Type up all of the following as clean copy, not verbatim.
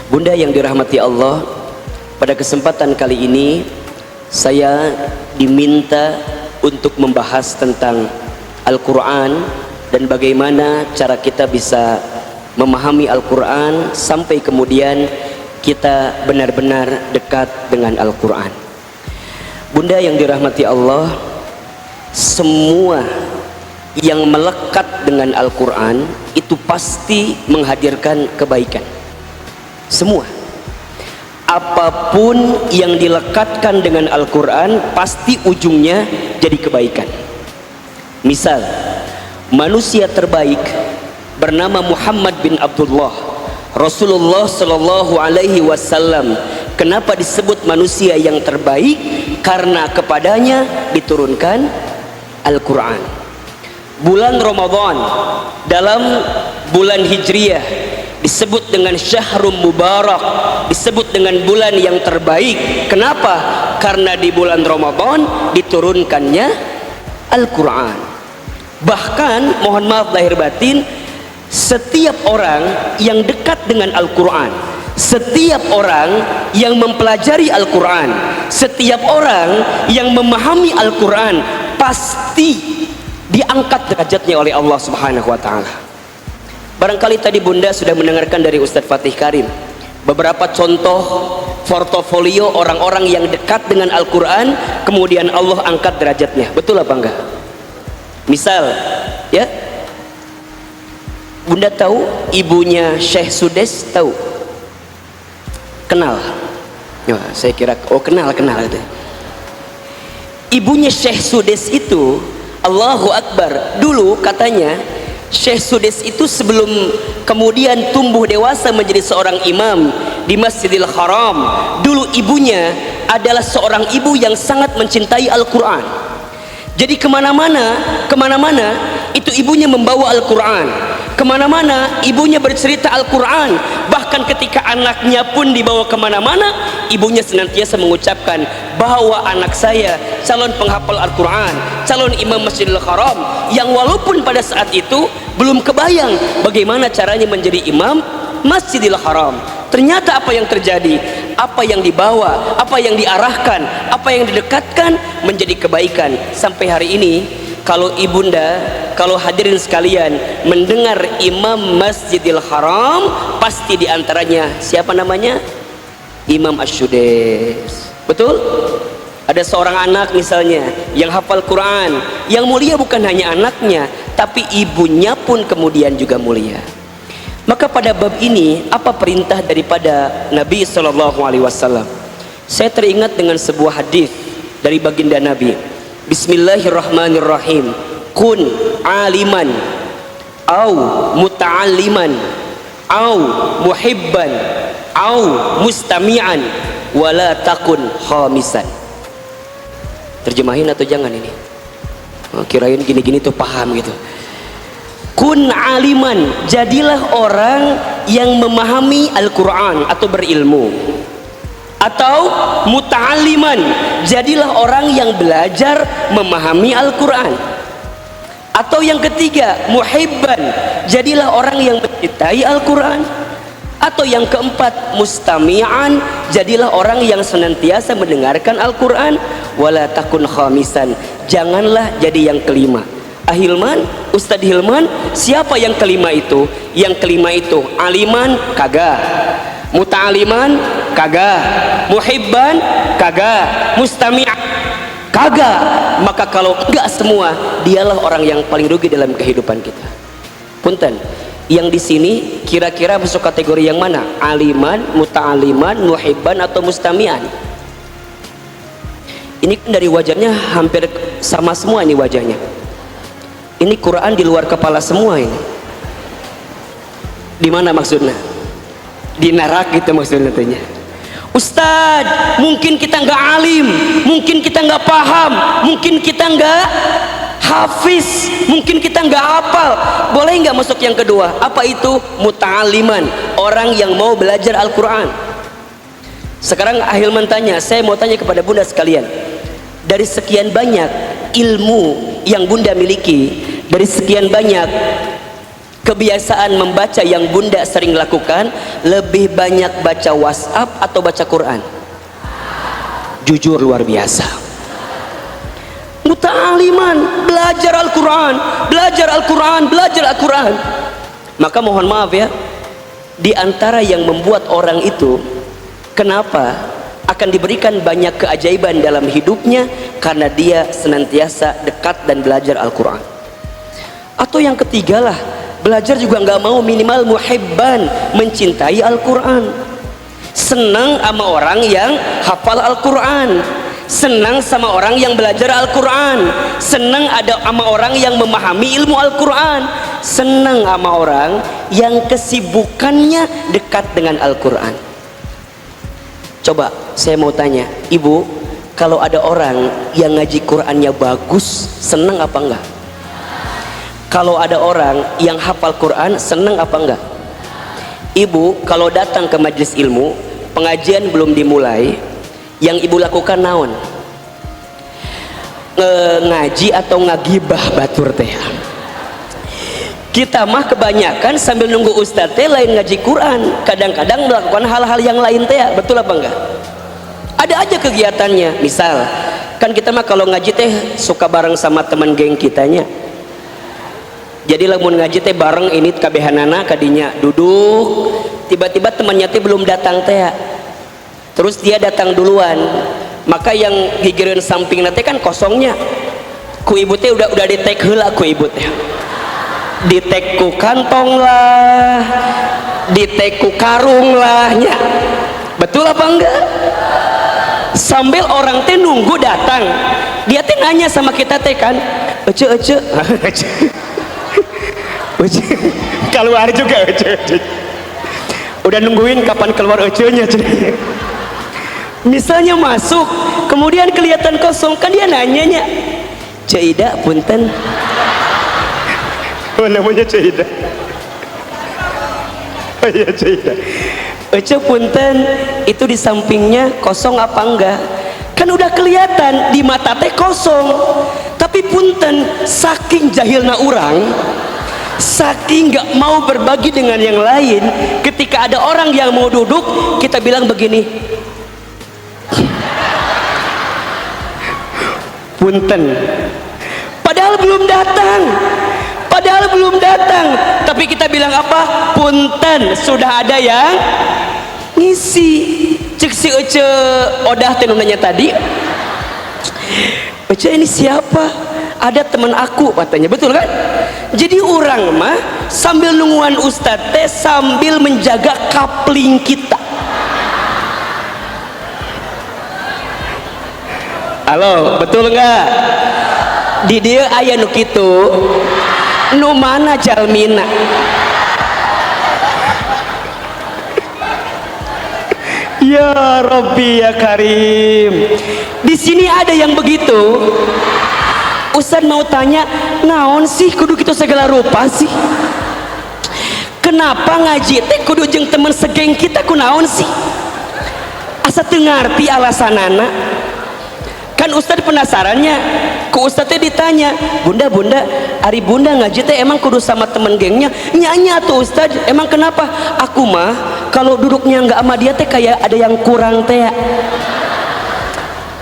Bunda yang dirahmati Allah, pada kesempatan kali ini saya diminta untuk membahas tentang Al-Quran dan bagaimana cara kita bisa memahami Al-Quran sampai kemudian kita benar-benar dekat dengan Al-Quran. Bunda yang dirahmati Allah, semua yang melekat dengan Al-Quran itu pasti menghadirkan kebaikan. Semua, apapun yang dilekatkan dengan Al-Quran pasti ujungnya jadi kebaikan. Misal, manusia terbaik bernama Muhammad bin Abdullah, Rasulullah Shallallahu Alaihi Wasallam. Kenapa disebut manusia yang terbaik? Karena kepadanya diturunkan Al-Quran. Bulan Ramadan dalam bulan Hijriyah disebut dengan Syahrul Mubarak, disebut dengan bulan yang terbaik. Kenapa? Karena di bulan Ramadan diturunkannya Al-Quran. Bahkan, mohon maaf lahir batin, setiap orang yang dekat dengan Al-Quran, setiap orang yang mempelajari Al-Quran, setiap orang yang memahami Al-Quran pasti diangkat derajatnya oleh Allah Subhanahu wa Ta'ala. Barangkali tadi Bunda sudah mendengarkan dari Ustadz Fatih Karim beberapa contoh portofolio orang-orang yang dekat dengan Al-Quran, kemudian Allah angkat derajatnya. Betul apa enggak? Misal, ya, Bunda tahu ibunya Syekh Sudes? Tahu? Kenal? Ya, saya kira, oh kenal. Ibunya Syekh Sudes itu, Allahu Akbar, dulu katanya Syekh Sudes itu sebelum kemudian tumbuh dewasa menjadi seorang imam di Masjidil Haram, dulu ibunya adalah seorang ibu yang sangat mencintai Al-Quran. Jadi kemana-mana itu ibunya membawa Al-Quran, kemana-mana ibunya bercerita Al-Quran. Bahkan ketika anaknya pun dibawa kemana-mana, ibunya senantiasa mengucapkan bahwa anak saya calon penghafal Al-Quran, calon imam Masjidil Haram, yang walaupun pada saat itu belum kebayang bagaimana caranya menjadi imam Masjidil Haram. Ternyata apa yang terjadi, apa yang dibawa, apa yang diarahkan, apa yang didekatkan menjadi kebaikan. Sampai hari ini kalau ibunda, kalau hadirin sekalian mendengar imam Masjidil Haram, pasti diantaranya siapa namanya? Imam Asy-Syudes. Betul? Ada seorang anak misalnya yang hafal Quran, yang mulia bukan hanya anaknya, tapi ibunya pun kemudian juga mulia. Maka pada bab ini, apa perintah daripada Nabi SAW? Saya teringat dengan sebuah hadis dari baginda Nabi. Bismillahirrahmanirrahim. Kun aliman au muta'alliman au muhibban au mustami'an wala takun khamisan. Terjemahin atau jangan ini? Kirain gini-gini tuh paham gitu. Kun aliman, jadilah orang yang memahami Al-Quran atau berilmu. Atau muta'alliman, jadilah orang yang belajar memahami Al-Quran. Atau yang ketiga, muhibban, jadilah orang yang mencintai Al-Quran. Atau yang keempat, mustami'an, jadilah orang yang senantiasa mendengarkan Al-Quran. Wala takun khamisan, janganlah jadi yang kelima. Ahilman, Ustadz Hilman, siapa yang kelima itu? Yang kelima itu aliman kagak, muta'aliman kagak, muhibban kagak, mustami'an kagak. Maka kalau enggak semua, dialah orang yang paling rugi dalam kehidupan kita. Punten, yang di sini kira-kira masuk kategori yang mana? Aliman, muta'aliman, muhibban atau mustami'an? Ini kan dari wajahnya hampir sama semua ini wajahnya. Ini Quran di luar kepala semua ini. Di mana maksudnya? Di neraka gitu maksudnya tentunya. Ustadz, mungkin kita nggak alim, mungkin kita nggak paham, mungkin kita nggak hafiz, mungkin kita nggak hafal. Boleh nggak masuk yang kedua? Apa itu? Muta'aliman, orang yang mau belajar Al-Quran. Sekarang Ahilman tanya, saya mau tanya kepada Bunda sekalian, dari sekian banyak ilmu yang Bunda miliki, dari sekian banyak kebiasaan membaca yang bunda sering lakukan, lebih banyak baca WhatsApp atau baca Quran? Jujur luar biasa. Muta'aliman, belajar Al-Quran, belajar Al-Quran, belajar Al-Quran. Maka mohon maaf ya, di antara yang membuat orang itu kenapa akan diberikan banyak keajaiban dalam hidupnya, karena dia senantiasa dekat dan belajar Al-Quran. Atau yang ketiga lah, belajar juga nggak mau minimal muhibban, mencintai Al-Quran, senang sama orang yang hafal Al-Quran, senang sama orang yang belajar Al-Quran, senang ada sama orang yang memahami ilmu Al-Quran, senang sama orang yang kesibukannya dekat dengan Al-Quran. Coba saya mau tanya, ibu, kalau ada orang yang ngaji Qurannya bagus, senang apa enggak? Kalau ada orang yang hafal Quran, senang apa enggak? Ibu, kalau datang ke majelis ilmu, pengajian belum dimulai, yang ibu lakukan naon? Ngaji atau ngagibah batur teh? Kita mah kebanyakan sambil nunggu ustadz teh lain ngaji Quran, kadang-kadang melakukan hal-hal yang lain teh, betul apa enggak? Ada aja kegiatannya. Misal kan kita mah kalau ngaji teh suka bareng sama teman geng kitanya, jadi lamun ngaji teh bareng ini kabehanana kadinya duduk, tiba-tiba temannya teh belum datang teh, terus dia datang duluan, maka yang gigireun samping teh kan kosongnya, ku ibu teh udah di-tek heula ku ibu teh, di-tek ku kantong lah, di-tek ku karung lah nya. Betul apa enggak? Sambil orang teh nunggu datang, dia teh nanya sama kita teh kan, ece keluar juga ece. Udah nungguin kapan keluar ecenya. Misalnya masuk, kemudian kelihatan kosong, kan dia nanyanya, Cida punten. Oh namanya Cida. Oh iya Cida. Ece punten, itu di sampingnya kosong apa enggak? Kan udah kelihatan di mata teh kosong, tapi punten, saking jahilna orang, saking nggak mau berbagi dengan yang lain, ketika ada orang yang mau duduk, kita bilang begini, punten, padahal belum datang, tapi kita bilang apa? Punten, sudah ada yang ngisi. Cek si Ece odah tenunanya tadi, Ece ini siapa? Ada teman aku katanya, betul kan? Jadi orang mah sambil nungguan ustadz teh sambil menjaga kapling kita. Halo, betul nggak? Di dia aya nu kitu, nu mana jalmina? Ya Rabbi ya Karim. Di sini ada yang begitu. Ustaz mau tanya, naon sih kudu gitu segala rupa sih? Kenapa ngaji teh kudu jeung temen segeng kita kunaon sih? Asa teu ngarti alasanana. Kan Ustaz penasarannya, ku Ustaz teh ditanya, bunda ari bunda ngaji teh emang kudu sama temen gengnya? Nyanya tuh Ustaz, emang kenapa? Aku mah kalau duduknya nggak sama dia teh kayak ada yang kurang teh.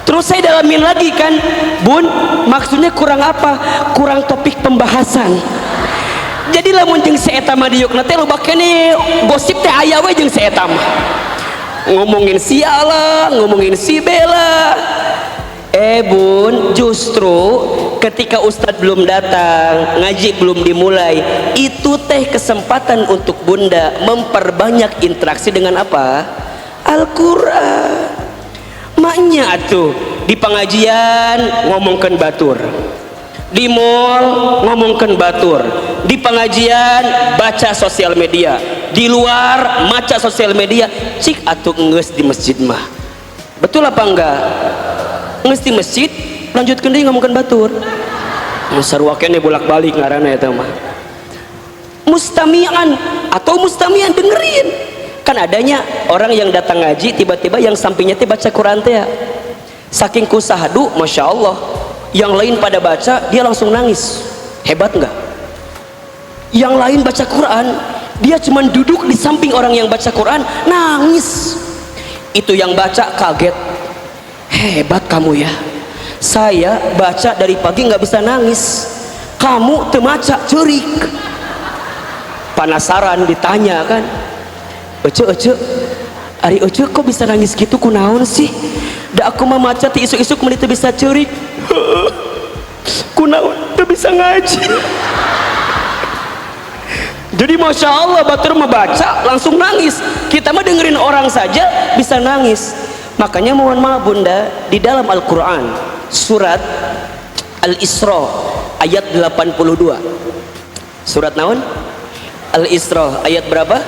Terus saya dalamin lagi kan, bun, maksudnya kurang apa? Kurang topik pembahasan. Jadi lamun jeung si eta mah diukna teh loba keneh gosip teh aya we jeung si eta mah. Ngomongin si Allah, ngomongin si Bella. Bun, justru ketika Ustadz belum datang, ngaji belum dimulai, itu teh kesempatan untuk bunda memperbanyak interaksi dengan apa? Al-Quran. Maknya atuh di pengajian ngomongkan batur, di mall ngomongkan batur, di pengajian baca sosial media, di luar maca sosial media, cik atuh ngeus di masjid mah. Betul apa enggak? Ngeus di masjid lanjutkeun deui ngomongkeun batur. Sarua keneh bolak-balik ngaranna eta mah. Mustami'an atau mustami'an, dengerin. Kan adanya orang yang datang ngaji tiba-tiba yang sampingnya teh baca Quran teh. Saking kusahdu, Masya Allah, yang lain pada baca dia langsung nangis. Hebat enggak? yang lain baca Quran, dia cuma duduk di samping orang yang baca Quran nangis. Itu yang baca kaget, hebat kamu ya, saya baca dari pagi nggak bisa nangis, kamu temaca cerik. Penasaran ditanya kan, ece Ari Ece kok bisa nangis gitu, kunaon sih? Da aku mah maca ti isuk-isuk menit bisa cerik. Kunaon teu bisa ngaji. Jadi masya Allah batur membaca langsung nangis. Kita mah dengerin orang saja bisa nangis. Makanya mohon maaf bunda, di dalam Al-Quran surat Al-Isra ayat 82. Surat naon? Al-Isra ayat berapa?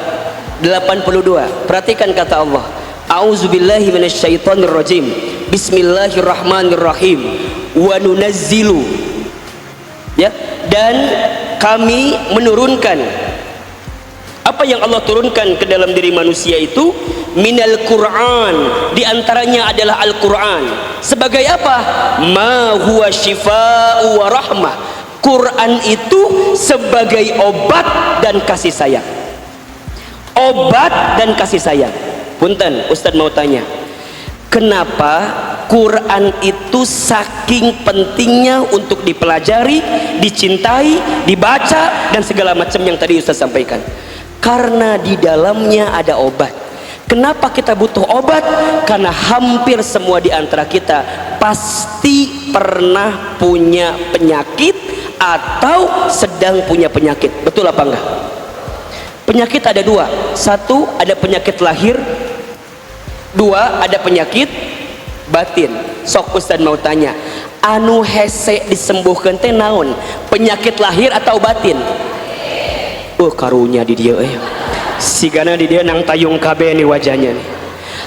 82. Perhatikan kata Allah, a'udzubillahi minasyaitonir rajim, bismillahirrahmanirrahim, wa nunazzilu, ya, dan kami menurunkan apa yang Allah turunkan ke dalam diri manusia itu minal Quran, diantaranya adalah Al-Quran. Sebagai apa? Ma huwa syifa'u wa rahmah. Quran itu sebagai obat dan kasih sayang. Obat dan kasih sayang. Punten, Ustadz mau tanya, kenapa Quran itu saking pentingnya untuk dipelajari, dicintai, dibaca dan segala macam yang tadi Ustadz sampaikan? Karena di dalamnya ada obat. Kenapa kita butuh obat? Karena hampir semua di antara kita pasti pernah punya penyakit atau sedang punya penyakit. Betul apa enggak? Penyakit ada dua. Satu, ada penyakit lahir. Dua, ada penyakit batin. Sok Ustaz mau tanya, anu hese disembuhkan teh naon? Penyakit lahir atau batin? Karunya di dia sigana di dia nang tayung KB nih wajahnya nih.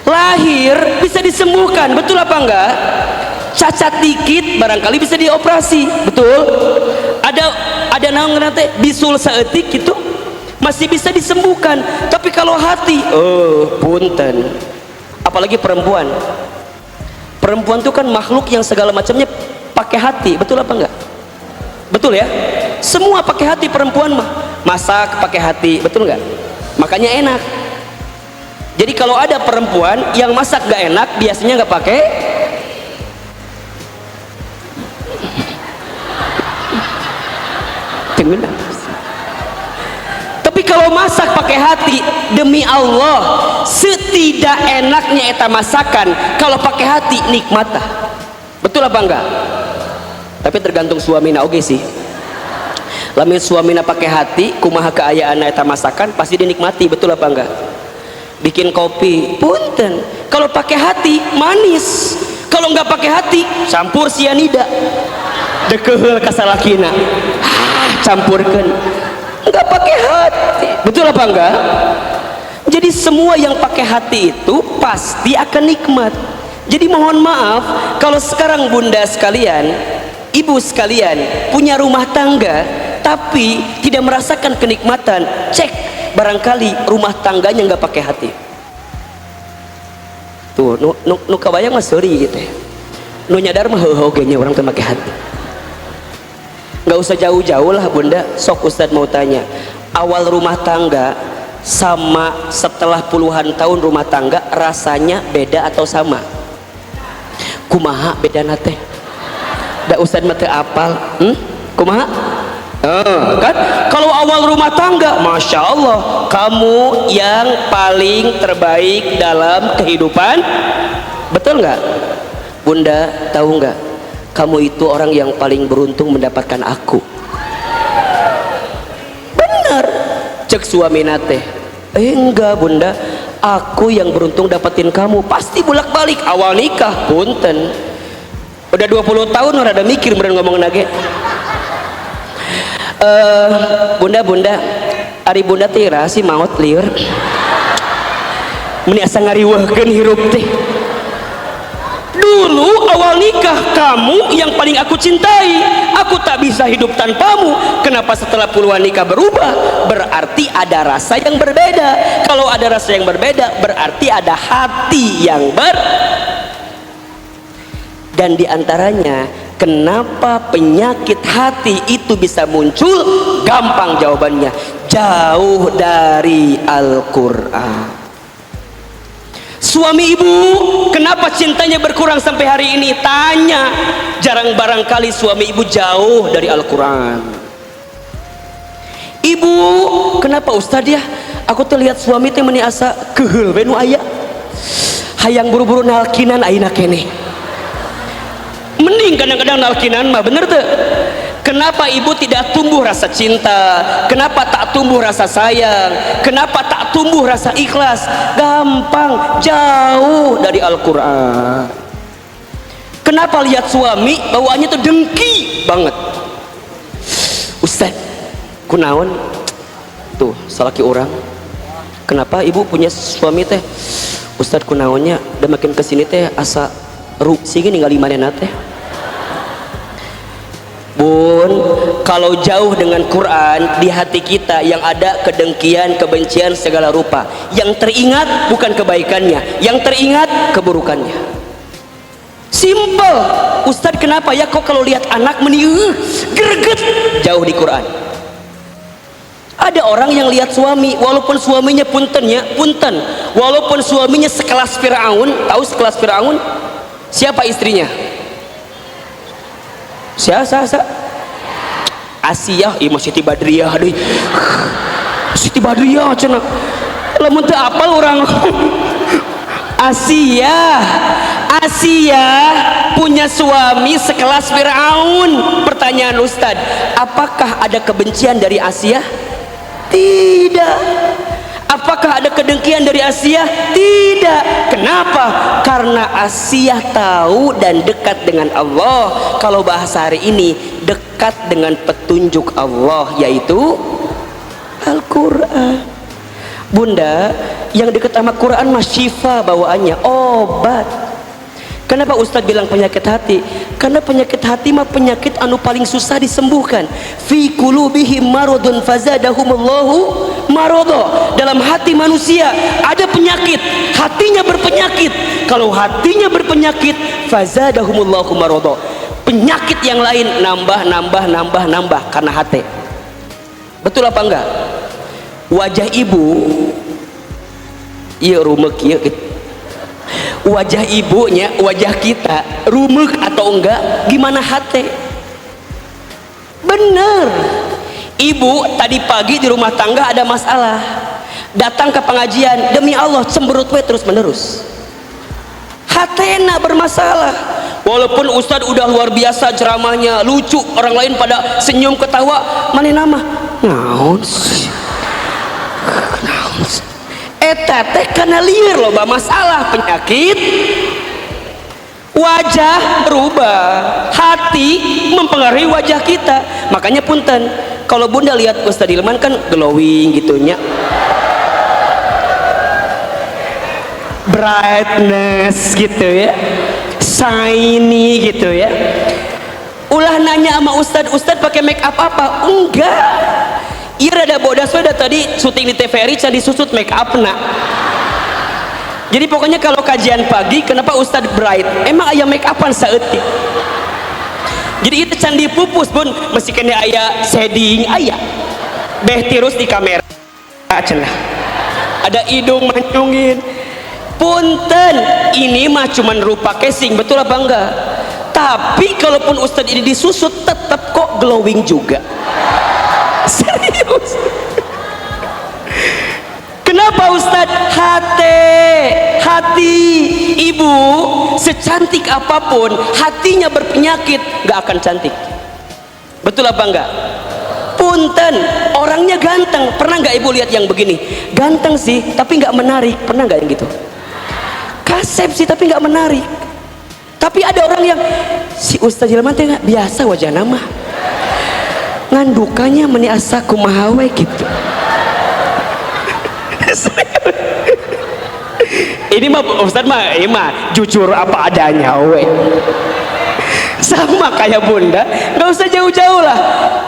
Lahir bisa disembuhkan, betul apa enggak? Cacat dikit barangkali bisa dioperasi, betul? Ada naon teh bisul saeutik gitu masih bisa disembuhkan. Tapi kalau hati, punten, apalagi perempuan tuh kan makhluk yang segala macamnya pakai hati, betul apa enggak? Betul ya, semua pakai hati perempuan mah, masak pakai hati, betul enggak? Makanya enak. Jadi kalau ada perempuan yang masak gak enak, biasanya nggak pakai. Tapi kalau masak pakai hati, demi Allah, setidak enaknya eta masakan kalau pakai hati nikmatah. Betul apa enggak? Tapi tergantung suamina oge sih. Lamun suamina pakai hati, kumaha keayaan eta masakan pasti dinikmati, betul apa enggak? Bikin kopi, punten, kalau pakai hati manis, kalau nggak pakai hati campur sianida, dekeul ka salakina, campurkan, nggak pakai hati, betul apa enggak? Jadi semua yang pakai hati itu pasti akan nikmat. Jadi mohon maaf kalau sekarang bunda sekalian, ibu sekalian punya rumah tangga tapi tidak merasakan kenikmatan, cek barangkali rumah tangganya nggak pakai hati. Tuh nu kabayang mah seuri gitu ya, nu nyadar mah heuh-heuh orang tuh pakai hati. Nggak usah jauh-jauh lah bunda, sok Ustadz mau tanya, awal rumah tangga sama setelah puluhan tahun rumah tangga rasanya beda atau sama? Kumaha beda nate? Da Ustadz mah teu apal, kumaha? Kan kalau awal rumah tangga, masya Allah, kamu yang paling terbaik dalam kehidupan, betul nggak? Bunda tahu nggak? Kamu itu orang yang paling beruntung mendapatkan aku. Benar, cek suami nate. Enggak bunda, aku yang beruntung dapatin kamu. Pasti bolak balik awal nikah, punten. Udah 20 tahun orang ada mikir bener ngomong nage. Bunda ari bunda teh sih maot liur meni asa ngariweuhkeun hirup teh. Dulu awal nikah kamu yang paling aku cintai, aku tak bisa hidup tanpamu. Kenapa setelah puluhan nikah berubah? Berarti ada rasa yang berbeda. Kalau ada rasa yang berbeda berarti ada hati yang dan diantaranya Kenapa penyakit hati itu bisa muncul? Gampang jawabannya, jauh dari Al-Quran. Suami ibu, kenapa cintanya berkurang sampai hari ini? Tanya. Jarang barangkali suami ibu jauh dari Al-Quran. Ibu, kenapa Ustaz ya? Aku terlihat suami teh meni asa keheul we nu aya. Hayang buru-buru nalkinan ayeuna keneh. Mending kadang-kadang nalkinan mah bener tuh. Kenapa ibu tidak tumbuh rasa cinta? Kenapa tak tumbuh rasa sayang? Kenapa tak tumbuh rasa ikhlas? Gampang, jauh dari Al-Quran. Kenapa lihat suami bawaannya tuh dengki banget? Ustaz, kunaon tuh salaki orang. Kenapa ibu punya suami teh? Ustaz, kunaonnya udah makin kesini teh asa sini ninggali manehna teh. Bun, kalau jauh dengan Quran, di hati kita yang ada kedengkian, kebencian segala rupa. Yang teringat bukan kebaikannya, yang teringat keburukannya. Simple. Ustadz, kenapa ya kok kalau lihat anak greget? Jauh di Quran. Ada orang yang lihat suami, walaupun suaminya punten, walaupun suaminya sekelas Firaun. Tahu sekelas Firaun? Siapa istrinya? Siapa? Asiyah, ieu mah Siti Badriah deui. Siti Badriah cenah. Lamun teu apal urang. Asiyah punya suami sekelas Firaun. Pertanyaan Ustaz, apakah ada kebencian dari Asiyah? Tidak. Apakah ada kedengkian dari Asiyah? Tidak. Kenapa? Karena Asiyah tahu dan dekat dengan Allah. Kalau bahasa hari ini, dekat dengan petunjuk Allah, yaitu Al-Quran. Bunda, yang dekat sama Quran mah syifa bawaannya, obat. Kenapa Ustadz bilang penyakit hati? Karena penyakit hati mah penyakit anu paling susah disembuhkan. Fi qulubihim maradun fazadahumullahu marada. Dalam hati manusia ada penyakit, hatinya berpenyakit. Kalau hatinya berpenyakit, fazadahumullahu marada. Penyakit yang lain nambah karena hati. Betul apa enggak? Wajah ibu, iya rumek iya gitu. Wajah ibunya, wajah kita rumek atau enggak, gimana hati? Bener. Ibu tadi pagi di rumah tangga ada masalah, datang ke pengajian, demi Allah cemberut we terus menerus, hatena bermasalah. Walaupun Ustadz udah luar biasa ceramahnya, lucu, orang lain pada senyum ketawa, mana nama naon eta teh kana lieur loba masalah, penyakit wajah berubah, hati mempengaruhi wajah kita. Makanya punten, kalau bunda lihat Ustadz Ilman kan glowing gitunya, brightness gitu ya, shiny gitu ya. Ulah nanya sama Ustadz pakai make up apa? Enggak. Iya rada bodas we tadi syuting di TVRI can disusut make up nak. Jadi pokoknya kalau kajian pagi kenapa Ustadz bright? Emang aya make upan saeutik. Jadi itu can dipupus bun, mesti kena aya shading aya. Beh tirus di kamera. Cenah. Ada hidung mancungin. Punten, ini mah cuman rupa casing, betul apa enggak? Tapi kalaupun Ustadz ini disusut tetap kok glowing juga. Serius. Kenapa Ustadz? Hati ibu secantik apapun, hatinya berpenyakit, gak akan cantik. Betul apa enggak? Punten, orangnya ganteng, pernah nggak ibu lihat yang begini? Ganteng sih tapi nggak menarik, pernah nggak yang gitu? Kasep sih tapi nggak menarik. Tapi ada orang yang si Ustadz Hilman teh nggak biasa wajah nama, ngandukanya meni asa kumaha we gitu. Ini mah Ustadz mah, ini mah jujur apa adanya we. Sama kayak bunda, nggak usah jauh-jauh lah.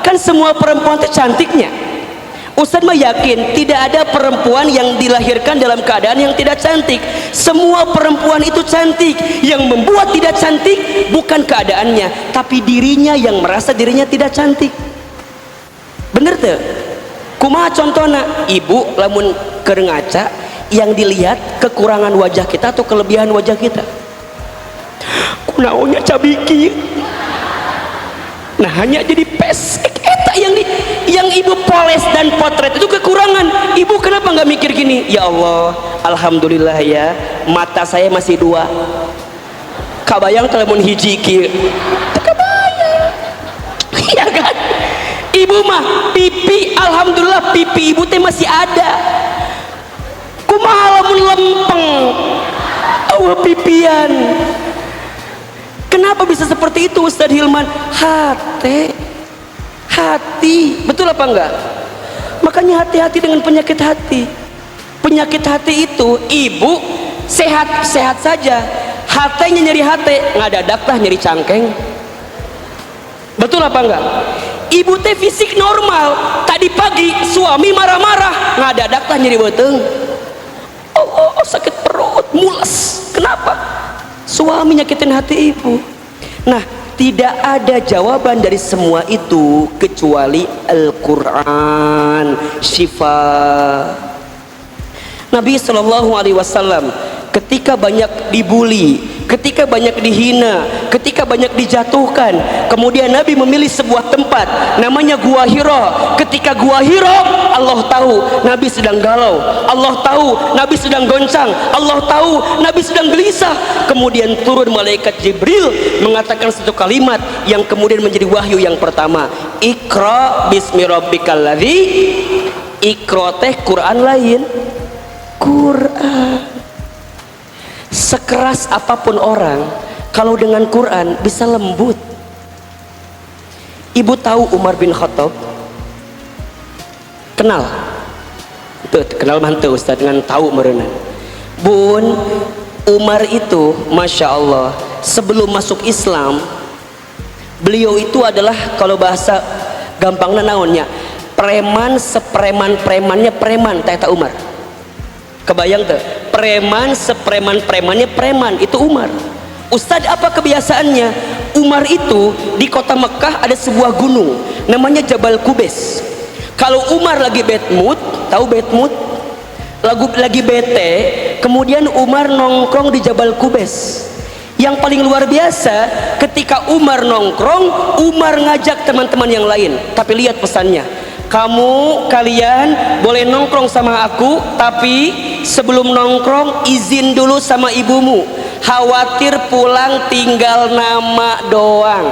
Kan semua perempuan itu cantiknya. Ustadz mah yakin tidak ada perempuan yang dilahirkan dalam keadaan yang tidak cantik. Semua perempuan itu cantik. Yang membuat tidak cantik bukan keadaannya, tapi dirinya yang merasa dirinya tidak cantik. Bener tuh? Kumaha contohna? Ibu lamun keur ngaca, yang dilihat kekurangan wajah kita atau kelebihan wajah kita? Kunaonnya cabiki. Nah, hanya jadi pesek eta yang ibu poles dan potret itu kekurangan. Ibu kenapa nggak mikir gini? Ya Allah, alhamdulillah ya, mata saya masih dua. Kabayang telemun hiji kieu. Kabayang. Ya kan? Ibu mah pipi, alhamdulillah pipi ibu teh masih ada. Kumaha lamun lempeng eueuh pipian. Kenapa bisa seperti itu Ustadz Hilman? Hati, betul apa enggak? Makanya hati-hati dengan penyakit hati. Penyakit hati itu, ibu sehat saja, hatinya nyeri hati, ngadadak tah nyeri cangkeng. Betul apa enggak? Ibu teh fisik normal, tadi pagi suami marah-marah, ngadadak tah nyeri beuteung. Oh, sakit perut, mules. Kenapa? Suami nyakitin hati ibu. Nah, tidak ada jawaban dari semua itu kecuali Al-Quran, syifa. Nabi SAW ketika banyak dibully, ketika banyak dihina, ketika banyak dijatuhkan, kemudian Nabi memilih sebuah tempat namanya Gua Hira. Ketika Gua Hira, Allah tahu Nabi sedang galau, Allah tahu Nabi sedang goncang, Allah tahu Nabi sedang gelisah. Kemudian turun malaikat Jibril mengatakan satu kalimat yang kemudian menjadi wahyu yang pertama, Iqra bismi rabbikal ladzi. Iqra teh Quran lain, Quran. Sekeras apapun orang, kalau dengan Quran bisa lembut. Ibu tahu Umar bin Khattab? Kenal? Tuh, kenal mantu Ustaz dengan tahu merenang. Bun, Umar itu Masya Allah, sebelum masuk Islam, beliau itu adalah, kalau bahasa gampangnya naonnya, preman sepreman-premannya preman, Teta Umar. Kebayang tuh, preman sepreman-premannya preman, itu Umar. Ustadz, apa kebiasaannya? Umar itu di kota Mekah ada sebuah gunung namanya Jabal Kubes. Kalau Umar lagi bad mood, tahu bad mood? Lagi bete, kemudian Umar nongkrong di Jabal Kubes. Yang paling luar biasa, ketika Umar nongkrong, Umar ngajak teman-teman yang lain. Tapi lihat pesannya, kalian boleh nongkrong sama aku, tapi sebelum nongkrong izin dulu sama ibumu, khawatir pulang tinggal nama doang.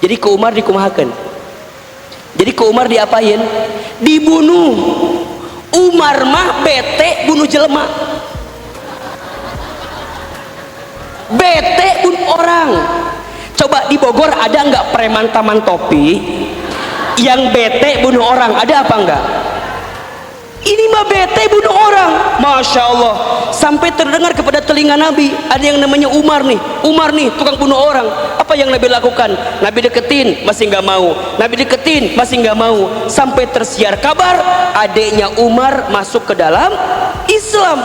Jadi ke Umar dikumahakan. Jadi ke Umar diapain? Dibunuh. Umar mah bete bunuh jelema, bete bunuh orang. Coba di Bogor ada nggak preman taman topi yang bete bunuh orang? Ada apa enggak? Ini mah bete bunuh orang. Masya Allah, sampai terdengar kepada telinga Nabi, ada yang namanya Umar nih tukang bunuh orang. Apa yang Nabi lakukan? Nabi deketin masih nggak mau, Nabi deketin masih nggak mau, sampai tersiar kabar adiknya Umar masuk ke dalam Islam.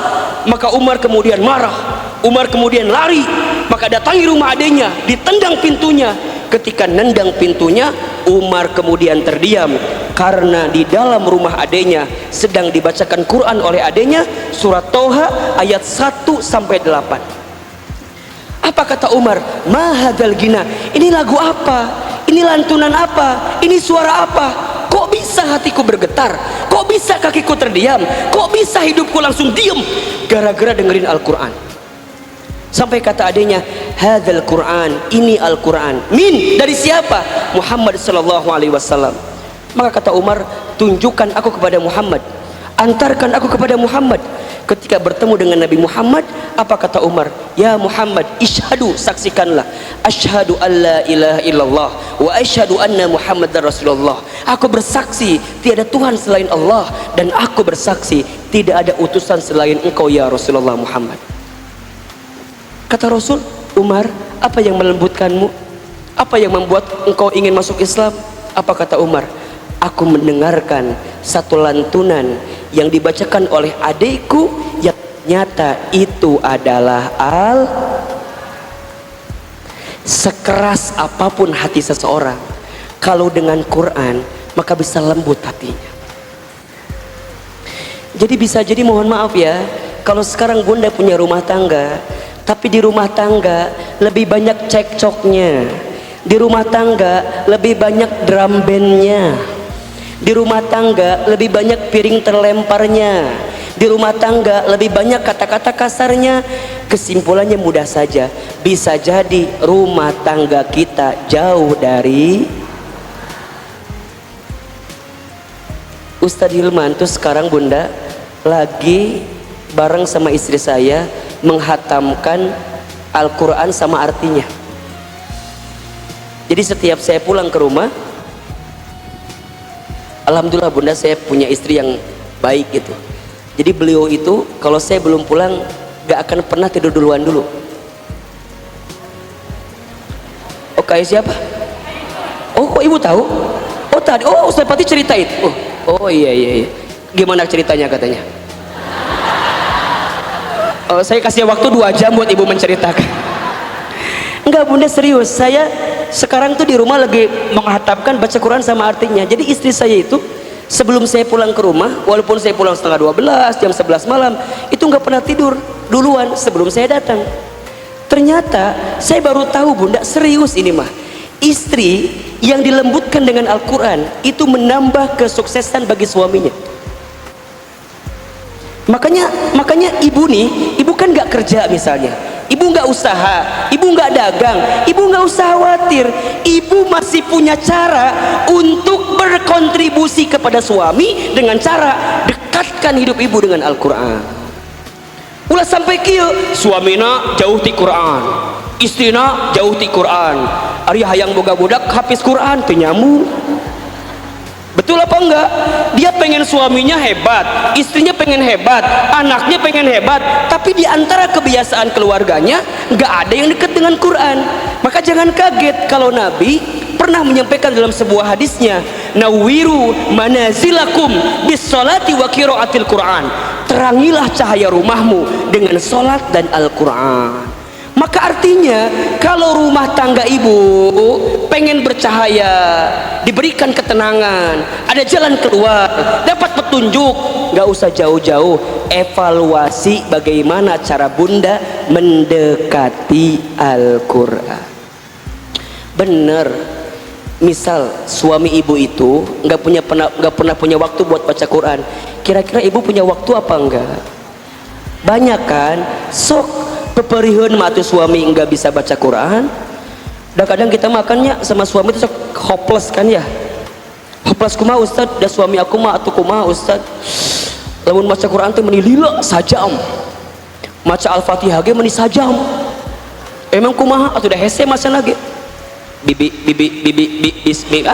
Maka Umar kemudian marah, Umar kemudian lari, maka datangi rumah adiknya, ditendang pintunya. Ketika nendang pintunya, Umar kemudian terdiam karena di dalam rumah adiknya sedang dibacakan Quran oleh adiknya, surat Toha ayat 1 sampai 8. Apa kata Umar? Mahadal gina, ini lagu apa? Ini lantunan apa? Ini suara apa? Kok bisa hatiku bergetar? Kok bisa kakiku terdiam? Kok bisa hidupku langsung diem? Gara-gara dengerin Al-Quran. Sampai kata adiknya, hadzal Quran, ini Al-Quran. Min, dari siapa? Muhammad sallallahu alaihi wasallam. Maka kata Umar, tunjukkan aku kepada Muhammad, antarkan aku kepada Muhammad. Ketika bertemu dengan Nabi Muhammad, apa kata Umar? Ya Muhammad, ishadu, saksikanlah, asyhadu an la ilaha illallah wa asyhadu anna Muhammadar Rasulullah. Aku bersaksi tiada Tuhan selain Allah, dan aku bersaksi tidak ada utusan selain engkau ya Rasulullah Muhammad. Kata Rasul, Umar, apa yang melembutkanmu? Apa yang membuat engkau ingin masuk Islam? Apa kata Umar? Aku mendengarkan satu lantunan yang dibacakan oleh adikku yang ternyata itu adalah sekeras apapun hati seseorang, kalau dengan Quran maka bisa lembut hatinya. Jadi bisa jadi, mohon maaf ya, kalau sekarang bunda punya rumah tangga, tapi di rumah tangga lebih banyak cekcoknya, di rumah tangga lebih banyak drum bandnya, di rumah tangga lebih banyak piring terlemparnya, di rumah tangga lebih banyak kata-kata kasarnya, kesimpulannya mudah saja, bisa jadi rumah tangga kita jauh dari Ustadz Hilman. Tuh sekarang bunda lagi bareng sama istri saya menghatamkan Al-Quran sama artinya. Jadi setiap saya pulang ke rumah, alhamdulillah bunda, saya punya istri yang baik gitu. Jadi beliau itu kalau saya belum pulang gak akan pernah tidur duluan dulu. Oh kayak siapa? Oh kok ibu tahu? Oh tadi, oh Ustaz Pati cerita itu. Oh iya. Gimana ceritanya katanya? Oh, saya kasih waktu 2 jam buat ibu menceritakan. Enggak bunda, serius, saya sekarang tuh di rumah lagi menghatapkan baca Quran sama artinya. Jadi istri saya itu sebelum saya pulang ke rumah, walaupun saya pulang setengah 12, jam 11 malam, itu nggak pernah tidur duluan sebelum saya datang. Ternyata saya baru tahu bunda, serius ini mah, istri yang dilembutkan dengan Al-Quran itu menambah kesuksesan bagi suaminya. Makanya ibu nih, ibu kan nggak kerja misalnya, ibu nggak usaha, ibu nggak dagang, ibu nggak usah khawatir, ibu masih punya cara untuk berkontribusi kepada suami dengan cara dekatkan hidup ibu dengan Al-Quran. Ulah sampai kieu, suamina jauh ti Quran, istrina jauh ti Quran, ari hayang boga budak hafiz Quran teu nyambung. Betul apa enggak? Dia pengen suaminya hebat, istrinya pengen hebat, anaknya pengen hebat, tapi di antara kebiasaan keluarganya enggak ada yang dekat dengan Quran. Maka jangan kaget kalau Nabi pernah menyampaikan dalam sebuah hadisnya, nawiru manazilakum bis salati wa qiraatil Quran. Terangilah cahaya rumahmu dengan salat dan Al-Quran. Maka artinya kalau rumah tangga ibu pengen bercahaya, diberikan ketenangan, ada jalan keluar, dapat petunjuk, gak usah jauh-jauh, evaluasi bagaimana cara bunda mendekati Al-Quran. Bener, misal suami ibu itu gak pernah punya waktu buat baca Quran, kira-kira ibu punya waktu apa enggak? Banyak kan? Sok peperihun matu suami enggak bisa baca Quran. Dan kadang kita makannya sama suami itu hopeless kan ya, hopeless kumaha Ustad, dan suami aku mah atuh kumaha Ustad, lamun baca Quran tuh meni lila sajam, maca Al-Fatihah ge meni sajam, emang kumaha atuh dah hese masa lagi bibi bismi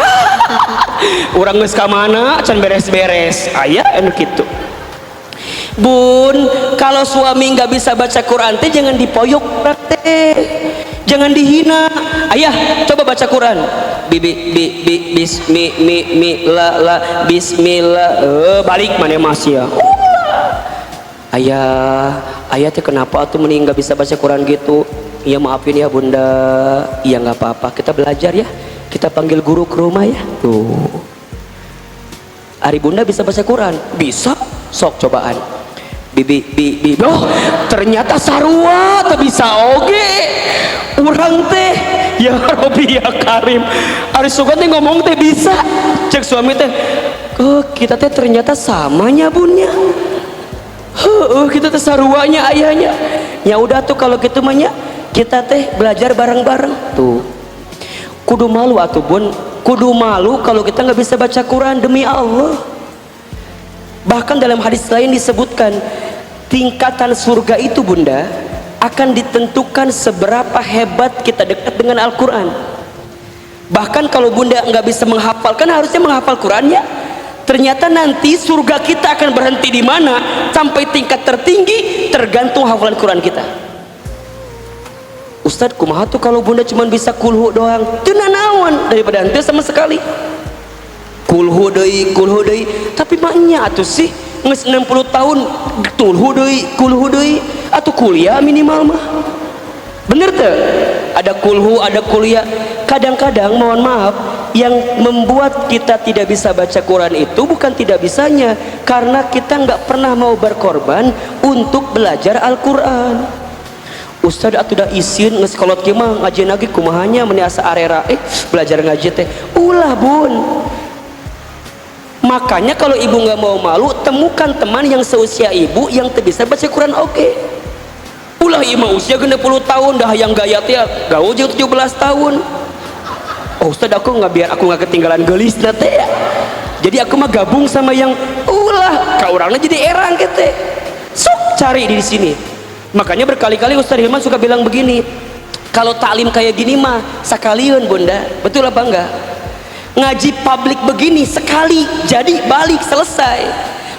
urang geus ka mana can beres-beres aya anu kitu. Bun, kalau suami nggak bisa baca Quran teh jangan dipoyok teh, jangan dihina. Ayah coba baca Quran, bismillah, balik mana mas ya. Ayah teh kenapa tuh mending nggak bisa baca Quran gitu? Iya maafin ya bunda, iya nggak apa-apa, kita belajar ya, kita panggil guru ke rumah ya. Tuh, Ari bunda bisa baca Quran? Bisa, sok cobaan. Oh ternyata sarua tak bisa oge urang teh ya Robi ya Karim Ari suka teh ngomong teh bisa, cek suami teh kita teh ternyata samanya bunnya, kita teh saruanya ayahnya. Ya udah tuh kalau gitu mah kita teh belajar bareng-bareng. Tuh kudu malu atuh bun, kudu malu kalau kita nggak bisa baca Quran, demi Allah. Bahkan dalam hadis lain disebutkan tingkatan surga itu bunda akan ditentukan seberapa hebat kita dekat dengan Al-Quran. Bahkan kalau bunda nggak bisa menghafalkan, harusnya menghafal Qurannya. Ternyata nanti surga kita akan berhenti di mana, sampai tingkat tertinggi tergantung hafalan Quran kita. Ustadz kumaha tuh kalau bunda cuma bisa kulhu doang, itu nanawan daripada ente sama sekali kulhu deui, tapi maknya atuh sih nges 60 tahun tulhu deui kulhu deui atau kuliah minimal mah. Bener tuh, ada kulhu, ada kuliah. Kadang-kadang mohon maaf, yang membuat kita tidak bisa baca Quran itu bukan tidak bisanya, karena kita nggak pernah mau berkorban untuk belajar Al-Quran. Ustadz atuh dah isin ngeskolot kieu mah ngaji lagi kumahanya meniasa arera belajar ngaji teh ulah bun. Makanya kalau ibu nggak mau malu, temukan teman yang seusia ibu yang bisa baca Quran oke. Ulah ima usia 60 tahun dah yang gaya teh gaul jeung 17 tahun. Oh Ustaz, aku nggak biar aku nggak ketinggalan gelis teh ya. Jadi aku mah gabung sama yang ulah ka urangna jadi erang gitu. Sok cari di sini. Makanya berkali-kali Ustaz Hilman suka bilang begini, kalau taklim kayak gini mah sakalian bunda, betul apa enggak? Ngaji publik begini sekali jadi balik selesai.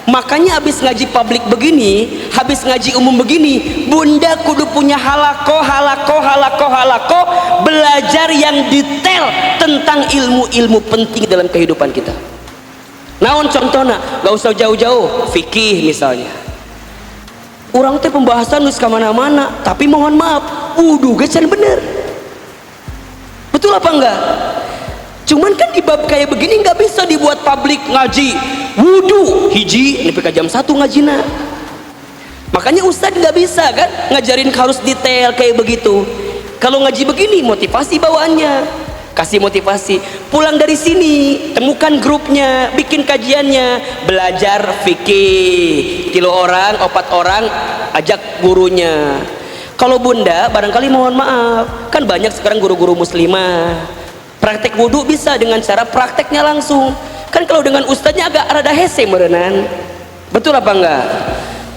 Makanya habis ngaji publik begini, habis ngaji umum begini, bunda kudu punya halako belajar yang detail tentang ilmu-ilmu penting dalam kehidupan kita. Naon contohnya, gak usah jauh-jauh, fikih misalnya. Orang teh pembahasan nulis kemana-mana, tapi mohon maaf, wudu gecan bener. Betul apa enggak? Cuman kan di bab kayak begini nggak bisa dibuat publik ngaji wudu hiji nepi ka jam 1 ngajina. Makanya Ustadz nggak bisa kan ngajarin harus detail kayak begitu. Kalau ngaji begini motivasi bawaannya, kasih motivasi. Pulang dari sini temukan grupnya, bikin kajiannya, belajar fikih 3 orang 4 orang, ajak gurunya. Kalau bunda barangkali mohon maaf, kan banyak sekarang guru-guru muslimah. Praktek wudhu bisa dengan cara prakteknya langsung. Kan kalau dengan ustadznya agak rada hese merenan. Betul apa enggak?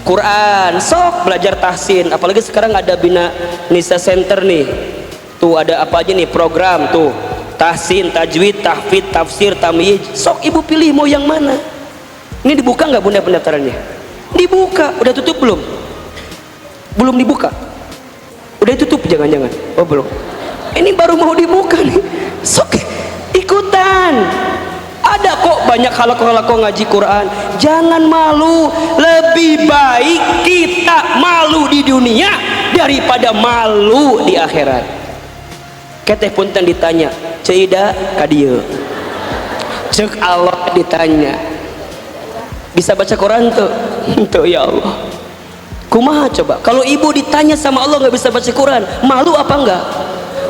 Quran, sok belajar tahsin. Apalagi sekarang ada Bina Nisa Center nih. Tuh ada apa aja nih program tuh. Tahsin, tajwid, tahfidz, tafsir, tamyiz. Sok ibu pilih mau yang mana. Ini dibuka nggak bunda pendaftarannya? Dibuka. Udah tutup belum? Belum dibuka. Udah tutup jangan-jangan. Oh belum. Ini baru mau dibuka nih. Sok ikutan. Ada kok banyak halaqah ngaji Quran. Jangan malu. Lebih baik kita malu di dunia daripada malu di akhirat. Keteh punten ditanya, Cida kadieu. Cek Allah ditanya, bisa baca Quran tuh? Tuh ya Allah. Kumaha coba? Kalau ibu ditanya sama Allah nggak bisa baca Quran, malu apa enggak?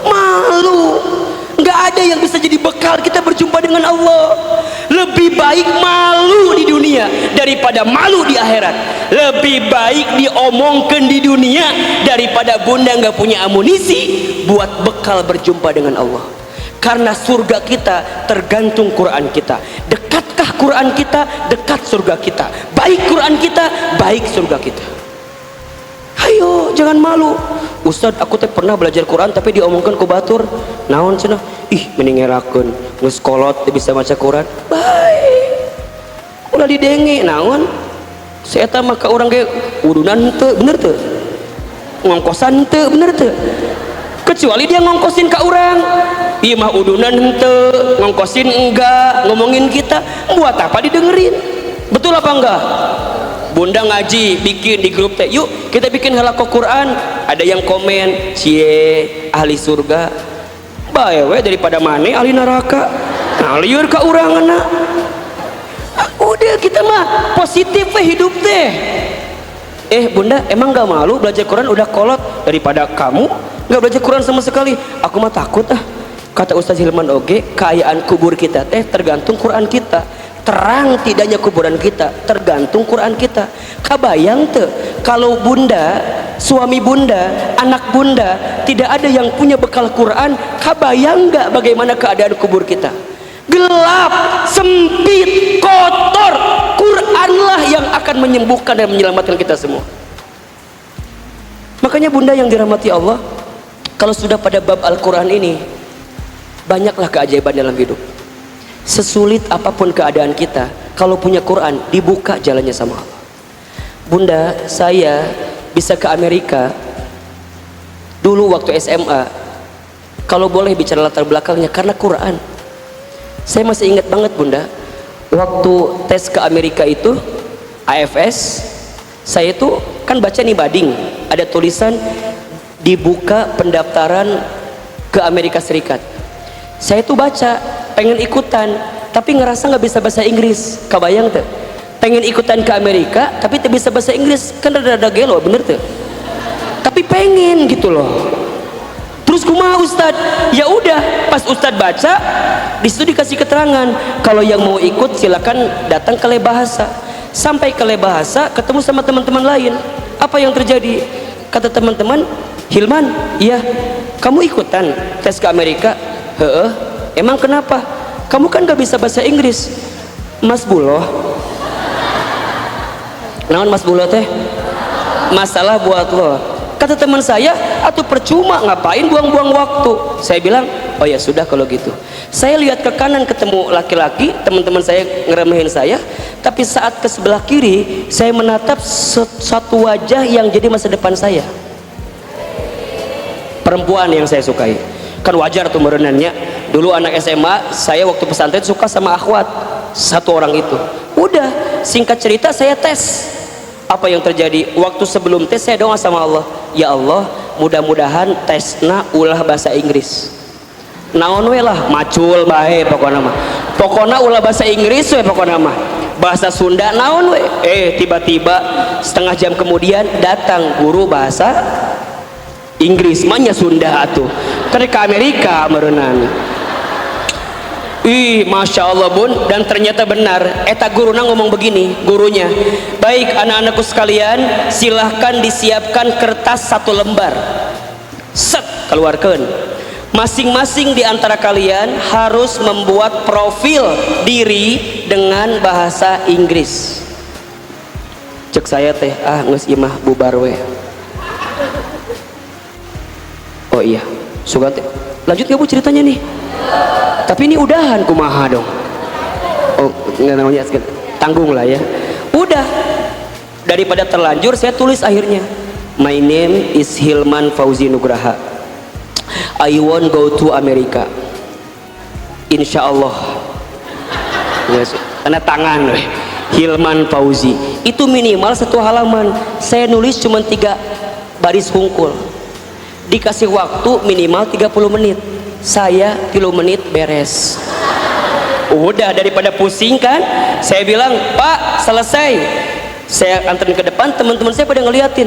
Malu. Nggak ada yang bisa jadi bekal kita berjumpa dengan Allah. Lebih baik malu di dunia daripada malu di akhirat. Lebih baik diomongkan di dunia daripada bunda nggak punya amunisi buat bekal berjumpa dengan Allah. Karena surga kita tergantung Quran kita. Dekatkah Quran kita, dekat surga kita. Baik Quran kita, baik surga kita. Ayo jangan malu. Ustadz aku teh pernah belajar Quran tapi diomongkan ku batur. Naon cenah? Ih mending ngerakeun geus kolot teu bisa maca Quran. Baik. Ulah didenge naon? Saya eta mah ka urang ge wudunan teu bener teu? Ngongkosan teu bener teu? Kecuali dia ngongkosin ka urang. Ieu mah wudunan teu, ngongkosin enggak, ngomongin kita, buat apa didengerin? Betul apa enggak? Bunda ngaji bikin di grup teh, yuk kita bikin halaqah Quran. Ada yang komen, cie ahli surga bae we daripada mane ahli neraka. Nah lieur ka urangna. Udah kita mah positif we hidup teh. Bunda emang gak malu belajar Quran udah kolot daripada kamu gak belajar Quran sama sekali? Aku mah takut kata Ustaz Hilman oge, keayaan kubur kita teh tergantung Quran kita. Terang tidaknya kuburan kita tergantung Quran kita. Kabayang tuh kalau bunda, suami bunda, anak bunda tidak ada yang punya bekal Quran, kabayang nggak bagaimana keadaan kubur kita? Gelap, sempit, kotor. Quranlah yang akan menyembuhkan dan menyelamatkan kita semua. Makanya bunda yang dirahmati Allah, kalau sudah pada bab Al-Quran ini, banyaklah keajaiban dalam hidup. Sesulit apapun keadaan kita, kalau punya Quran dibuka jalannya sama Allah. Bunda, saya bisa ke Amerika dulu waktu SMA. Kalau boleh bicara latar belakangnya, karena Quran. Saya masih ingat banget bunda, waktu tes ke Amerika itu AFS. Saya itu kan baca nih bading, ada tulisan dibuka pendaftaran ke Amerika Serikat. Saya tuh baca, pengen ikutan, tapi ngerasa nggak bisa bahasa Inggris. Kebayang tuh, pengen ikutan ke Amerika tapi tidak bisa bahasa Inggris, kan rada gelo, bener tuh. Tapi pengen gitu loh. Terus kumaha Ustadz? Ya udah, pas Ustadz baca, di situ dikasih keterangan kalau yang mau ikut silakan datang ke Le Bahasa. Sampai ke Le Bahasa, ketemu sama teman-teman lain. Apa yang terjadi? Kata teman-teman, Hilman, iya, kamu ikutan tes ke Amerika? Heeh. Emang kenapa? Kamu kan gak bisa bahasa Inggris. Mas Buloh. Naon Mas Buloh teh? Masalah buat lo. Kata teman saya, atau percuma, ngapain buang-buang waktu. Saya bilang, oh ya sudah kalau gitu. Saya lihat ke kanan ketemu laki-laki, teman-teman saya ngeremehin saya, tapi saat ke sebelah kiri saya menatap satu wajah yang jadi masa depan saya, perempuan yang saya sukai. Kan wajar tuh merenannya. Dulu anak SMA saya waktu pesantren suka sama akhwat satu orang itu. Udah, singkat cerita saya tes. Apa yang terjadi? Waktu sebelum tes saya doa sama Allah, ya Allah, mudah-mudahan tesna ulah bahasa Inggris. Naon we lah, macul bae pokokna mah. Pokokna ulah bahasa Inggris we pokokna mah. Bahasa Sunda naon we? Tiba-tiba setengah jam kemudian datang guru bahasa Inggris, manya Sunda atuh. Ke Amerika merenang. Masya Allah bun, dan ternyata benar. Eta guruna ngomong begini, gurunya, baik anak-anakku sekalian, silahkan disiapkan kertas 1 lembar. Set, keluarkan. Masing-masing di antara kalian harus membuat profil diri dengan bahasa Inggris. Cek saya teh, nges imah bubar we. Oh iya, suka teh. Lanjut gak bu ceritanya nih? Tapi ini udahan kumaha dong. Oh nggak namanya tanggung lah ya. Udah, daripada terlanjur saya tulis akhirnya, my name is Hilman Fauzi Nugraha, I want go to America, insya Allah. Tanda tangan weh, Hilman Fauzi. Itu minimal 1 halaman. Saya nulis cuma 3 baris hungkul. Dikasih waktu minimal 30 menit. Saya 3 menit beres. Udah, daripada pusing kan, saya bilang, Pak selesai. Saya anterin ke depan, teman-teman saya pada ngeliatin,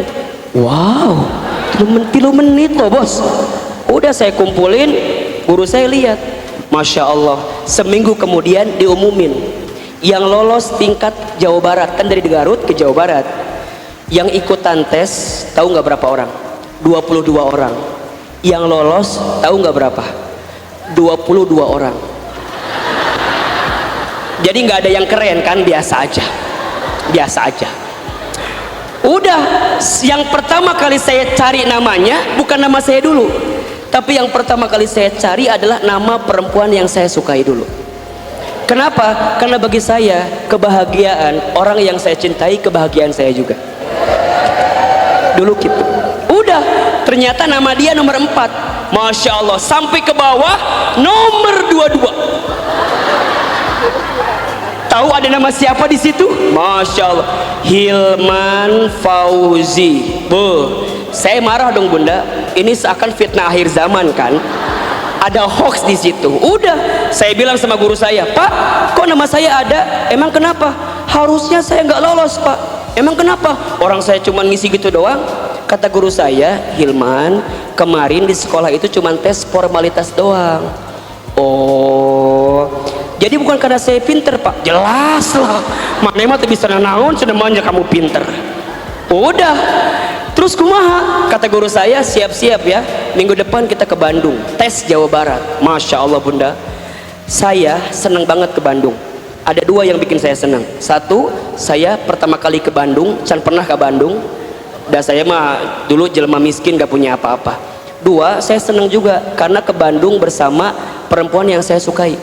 wow, 3 menit loh bos. Udah saya kumpulin, guru saya lihat, Masya Allah, seminggu kemudian diumumin yang lolos tingkat Jawa Barat. Kan dari Garut ke Jawa Barat, yang ikutan tes tahu nggak berapa orang? 22 orang. Yang lolos tahu nggak berapa? 22 orang. Jadi nggak ada yang keren kan, biasa aja, biasa aja. Udah, yang pertama kali saya cari namanya bukan nama saya dulu, tapi yang pertama kali saya cari adalah nama perempuan yang saya sukai dulu. Kenapa? Karena bagi saya kebahagiaan orang yang saya cintai kebahagiaan saya juga. Dulu gitu. Udah, ternyata nama dia nomor 4. Masya Allah, sampai ke bawah nomor 22. Tahu ada nama siapa di situ? Masya Allah, Hilman Fauzi. Saya marah dong bunda. Ini seakan fitnah akhir zaman kan? Ada hoax di situ. Udah, saya bilang sama guru saya, Pak, kok nama saya ada? Emang kenapa? Harusnya saya nggak lolos Pak. Emang kenapa? Orang saya cuma ngisi gitu doang. Kata guru saya, Hilman, kemarin di sekolah itu cuma tes formalitas doang. Oh, jadi bukan karena saya pinter Pak. Jelas lah, maknanya mah bisa naon sudah manja kamu pinter. Udah, terus kumaha? Kata guru saya, siap-siap ya, minggu depan kita ke Bandung tes Jawa Barat. Masya Allah bunda, saya senang banget ke Bandung. Ada 2 yang bikin saya senang. 1, saya pertama kali ke Bandung, can pernah ke Bandung. Dan saya mah dulu jelema miskin gak punya apa-apa. 2, saya senang juga karena ke Bandung bersama perempuan yang saya sukai.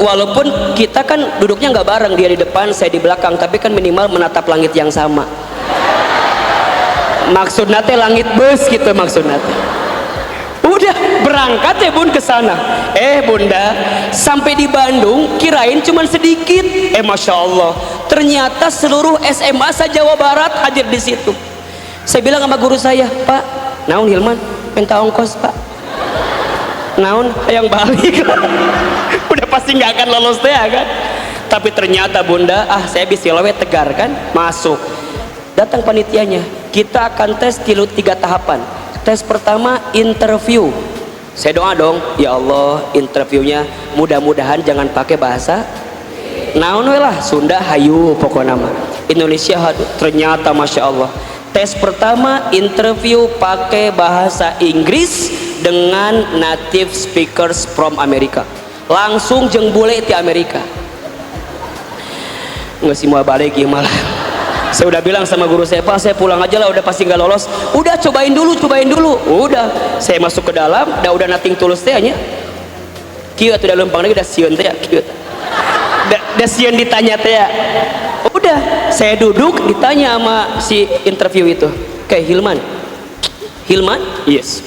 Walaupun kita kan duduknya nggak bareng, dia di depan saya di belakang, tapi kan minimal menatap langit yang sama. Maksudnya teh langit bus gitu maksudnya teh. Udah, berangkat ya bun ke sana. Bunda, sampai di Bandung kirain cuman sedikit. Masya Allah, ternyata seluruh SMA se-Jawa Barat hadir di situ. Saya bilang sama guru saya, Pak, naon Hilman, minta ongkos Pak. Naon, yang balik. Udah pasti nggak akan lolos deh kan. Tapi ternyata bunda, saya bisa lewat tegar kan, masuk. Datang panitianya, kita akan tes 3 tahapan. Tes pertama interview. Saya doa dong, ya Allah, interviewnya mudah-mudahan jangan pakai bahasa naon we lah, Sunda hayu pokoknya mah. Indonesia haduh. Ternyata Masya Allah, tes pertama interview pakai bahasa Inggris dengan native speakers from Amerika. Langsung jeng bule di Amerika. Nggak sih mau balik ya malah. Saya udah bilang sama guru saya, Pak, saya pulang aja lah, udah pasti nggak lolos. Udah cobain dulu. Udah, saya masuk ke dalam, udah nothing tulus teh nya. Kieu atuh da lempang lagi, udah sieun teh ya, kieu. Da sieun ditanya teh ya. Udah, saya duduk ditanya sama si interview itu. Oke, Hilman. Yes.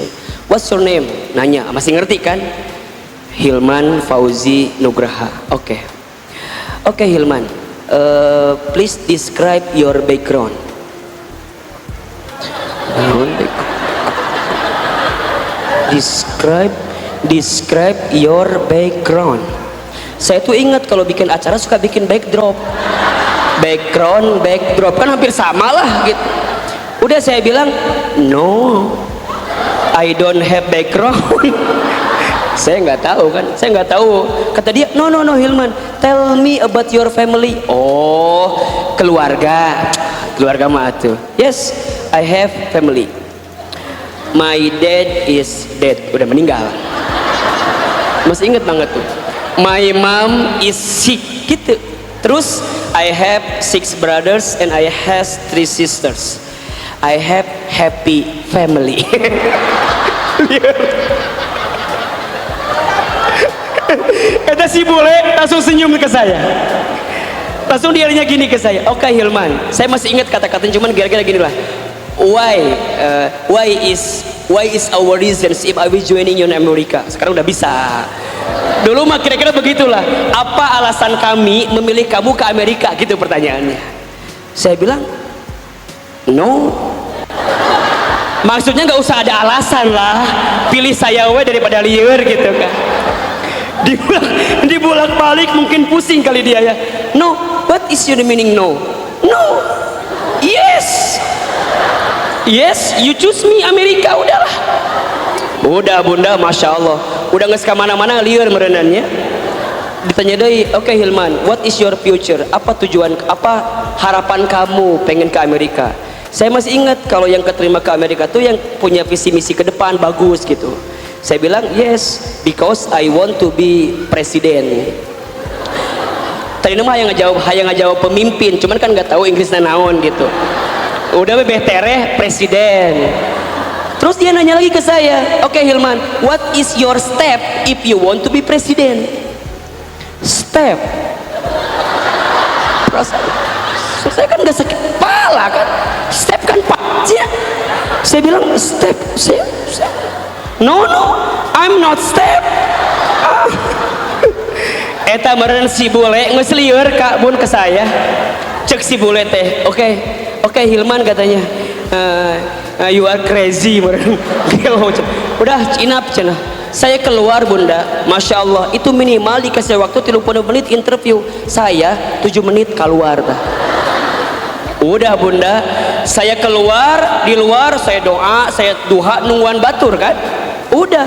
What's your name? Nanya, masih ngerti kan? Hilman Fauzi Nugraha. Oke, Hilman, please describe your background. Describe your background. Saya tuh ingat kalau bikin acara suka bikin backdrop kan hampir sama lah gitu. Udah saya bilang, no, I don't have background. Saya nggak tahu. Kata dia, no Hilman, tell me about your family. Oh, keluarga mah tuh. Yes, I have family. My dad is dead, udah meninggal. Masih inget banget tuh. My mom is sick gitu. Terus I have 6 brothers and I have 3 sisters. I have happy family. Kata si bule langsung senyum ke saya. Langsung dia nanya gini ke saya, oke Hilman, saya masih ingat kata-katanya, cuman kira-kira gini lah. Why is our reasons if I was joining you in America? Sekarang udah bisa. Dulu mah kira-kira begitulah. Apa alasan kami memilih kamu ke Amerika? Gitu pertanyaannya. Saya bilang, no. Maksudnya nggak usah ada alasan lah. Pilih saya we daripada liur gitu kan. Dibolak-balik mungkin pusing kali dia ya. No, what is your meaning no? No. Yes, you choose me Amerika, udahlah. Udah bunda, Masya Allah, udah nggak kemana-mana liur merenannya. Ditanya deh, oke Hilman, what is your future? Apa tujuan, apa harapan kamu pengen ke Amerika? Saya masih ingat kalau yang keterima ke Amerika tuh yang punya visi misi ke depan bagus gitu. Saya bilang yes, because I want to be presiden. Tadi mah yang ngejawab pemimpin, cuman kan nggak tahu Inggrisnya naon gitu. Udah tereh presiden. Terus dia nanya lagi ke saya, oke Hilman, what is your step if you want to be presiden? Step. Saya kan nggak sakit kepala kan, step kan pajak. Saya bilang step. No, I'm not step. Eta meren si bule ngesliur kak bun ke saya. Cek si bule teh, oke Hilman katanya, you are crazy meren. Udah enough cenah. Saya keluar bunda, Masya Allah, itu minimal dikasih waktu 30 menit interview. Saya 7 menit keluar dah. Udah bunda, saya keluar, di luar saya doa, saya duha nungguan batur kan. Udah,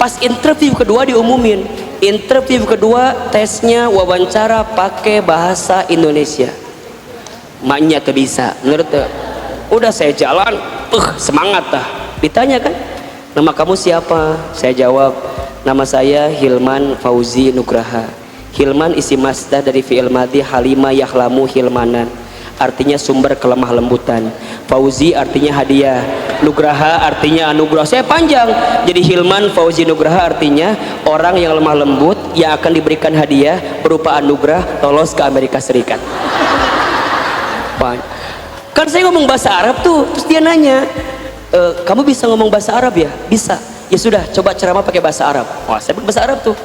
pas interview kedua diumumin. Interview kedua tesnya wawancara pakai bahasa Indonesia. Maknya tuh bisa, menurut tuh. Udah saya jalan, semangat dah. Ditanya kan, nama kamu siapa? Saya jawab, nama saya Hilman Fauzi Nugraha. Hilman isi masdar dari fi'il madhi halima yahlamu hilmanan, artinya sumber kelemah lembutan. Fauzi artinya hadiah, Nugraha artinya anugerah. Saya panjang, jadi Hilman Fauzi Nugraha artinya orang yang lemah lembut yang akan diberikan hadiah berupa anugerah lolos ke Amerika Serikat. Kan saya ngomong bahasa Arab tuh, terus dia nanya, kamu bisa ngomong bahasa Arab ya? Bisa. Ya sudah, coba ceramah pakai bahasa Arab. Wah, saya pakai bahasa Arab tuh.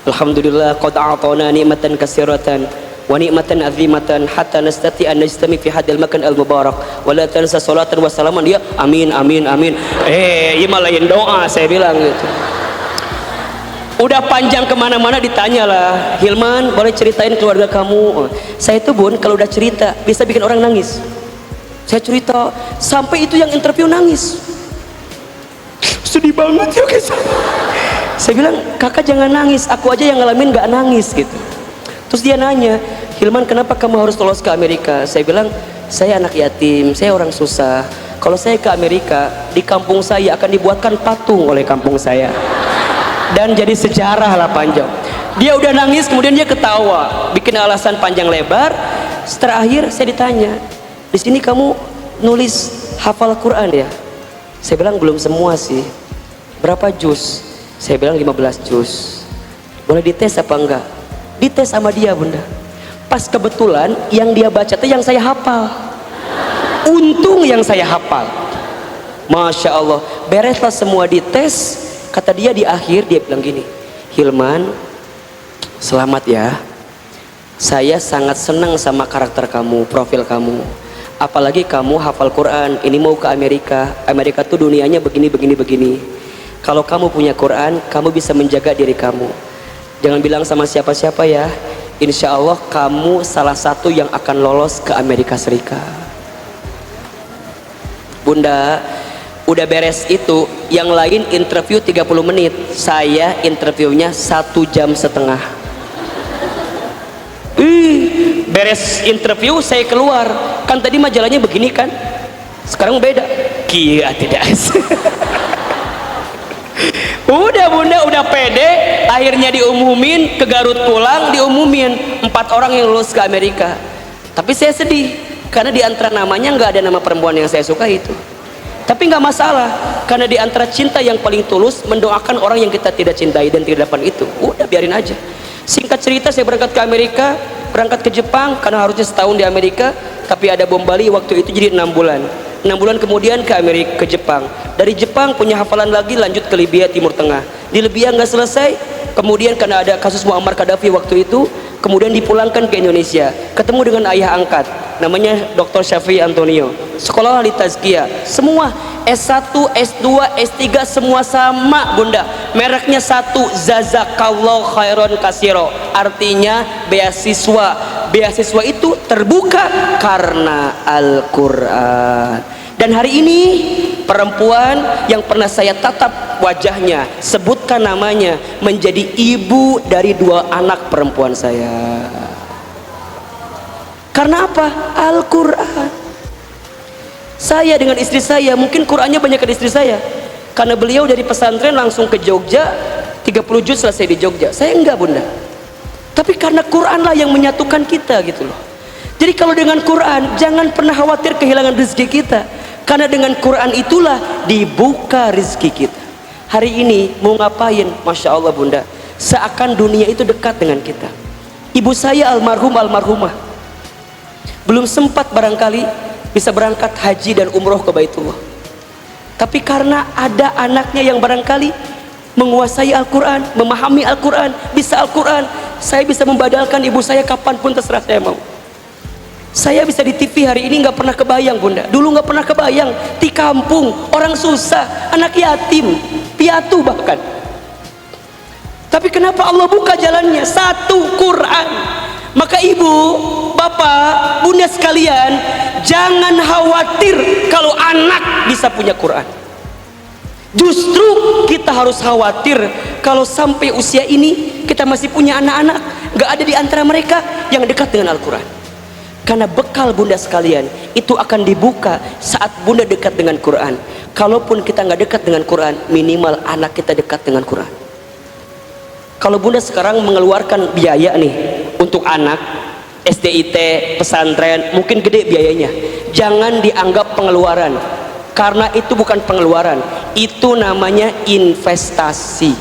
Alhamdulillah qad a'tana ni'matan katsiratan wa ni'matan azimatan hatta nastati an najtami fi hadal makan al mubarak wa la tansa salatan wa salaman. Dia amin amin amin. Ini malah lain doa, saya bilang gitu. Udah panjang kemana-mana ditanya lah, Hilman boleh ceritain keluarga kamu? Saya itu Bun kalau udah cerita bisa bikin orang nangis. Saya cerita sampai itu yang interview nangis, sedih banget ya guys. Saya bilang kakak jangan nangis, aku aja yang ngalamin gak nangis gitu. Terus dia nanya, Hilman kenapa kamu harus lolos ke Amerika? Saya bilang saya anak yatim, saya orang susah. Kalau saya ke Amerika, di kampung saya akan dibuatkan patung oleh kampung saya dan jadi sejarah lah panjang. Dia udah nangis kemudian dia ketawa bikin alasan panjang lebar. Terakhir saya ditanya, di sini kamu nulis hafal Quran ya? Saya bilang belum semua sih. Berapa juz? Saya bilang 15 juz. Boleh dites apa enggak? Dites sama dia Bunda. Pas kebetulan yang dia baca itu yang saya hafal. Untung yang saya hafal. Masya Allah, bereslah semua dites. Kata dia di akhir, dia bilang gini, Hilman selamat ya, saya sangat senang sama karakter kamu, profil kamu, apalagi kamu hafal Quran. Ini mau ke Amerika, Amerika tuh dunianya begini begini begini. Kalau kamu punya Quran, kamu bisa menjaga diri kamu. Jangan bilang sama siapa-siapa ya, insya Allah kamu salah satu yang akan lolos ke Amerika Serikat. Bunda, udah beres itu, yang lain interview 30 menit, saya interviewnya 1 jam setengah. Beres interview saya keluar, kan tadi majalahnya begini kan, sekarang beda. Kia tidak. Udah Bunda, udah pede, akhirnya diumumin ke Garut pulang, diumumin 4 orang yang lulus ke Amerika. Tapi saya sedih, karena di antara namanya nggak ada nama perempuan yang saya suka itu. Tapi nggak masalah, karena di antara cinta yang paling tulus mendoakan orang yang kita tidak cintai dan tidak dapat itu. Udah biarin aja. Singkat cerita saya berangkat ke Amerika, berangkat ke Jepang karena harusnya setahun di Amerika, tapi ada bom Bali waktu itu jadi 6 bulan. 6 bulan kemudian ke Amerika, ke Jepang. Dari Jepang punya hafalan lagi, lanjut ke Libya Timur Tengah. Di Libya nggak selesai, kemudian karena ada kasus Muammar Gaddafi waktu itu, kemudian dipulangkan ke Indonesia, ketemu dengan ayah angkat namanya Dr. Syafi'i Antonio, sekolah di Tazkiyah, semua S1, S2, S3 semua sama Bunda, mereknya satu, Jazakallahu khairan katsiro, artinya beasiswa. Beasiswa itu terbuka karena Al-Quran. Dan hari ini perempuan yang pernah saya tatap wajahnya, sebutkan namanya, menjadi ibu dari 2 anak perempuan saya. Karena apa? Al-Quran. Saya dengan istri saya, mungkin Qurannya banyak ke istri saya, karena beliau dari pesantren langsung ke Jogja, 30 juz selesai di Jogja. Saya enggak Bunda, tapi karena Quran lah yang menyatukan kita gitu loh. Jadi kalau dengan Quran jangan pernah khawatir kehilangan rezeki kita, karena dengan Quran itulah dibuka rezeki kita. Hari ini mau ngapain? Masya Allah Bunda, seakan dunia itu dekat dengan kita. Ibu saya almarhumah belum sempat barangkali bisa berangkat haji dan umroh ke Baitullah, tapi karena ada anaknya yang barangkali menguasai Al-Quran, memahami Al-Quran, bisa Al-Quran, saya bisa membadalkan ibu saya kapanpun terserah saya mau. Saya bisa di TV hari ini nggak pernah kebayang Bunda, dulu nggak pernah kebayang, di kampung orang susah, anak yatim, piatu bahkan. Tapi kenapa Allah buka jalannya? Satu, Quran. Maka ibu, bapak, bunda sekalian, jangan khawatir kalau anak bisa punya Quran. Justru kita harus khawatir kalau sampai usia ini kita masih punya anak-anak gak ada di antara mereka yang dekat dengan Al-Quran. Karena bekal bunda sekalian itu akan dibuka saat bunda dekat dengan Quran. Kalaupun kita gak dekat dengan Quran, minimal anak kita dekat dengan Quran. Kalau bunda sekarang mengeluarkan biaya nih untuk anak, SDIT, pesantren, mungkin gede biayanya, jangan dianggap pengeluaran, karena itu bukan pengeluaran, itu namanya investasi.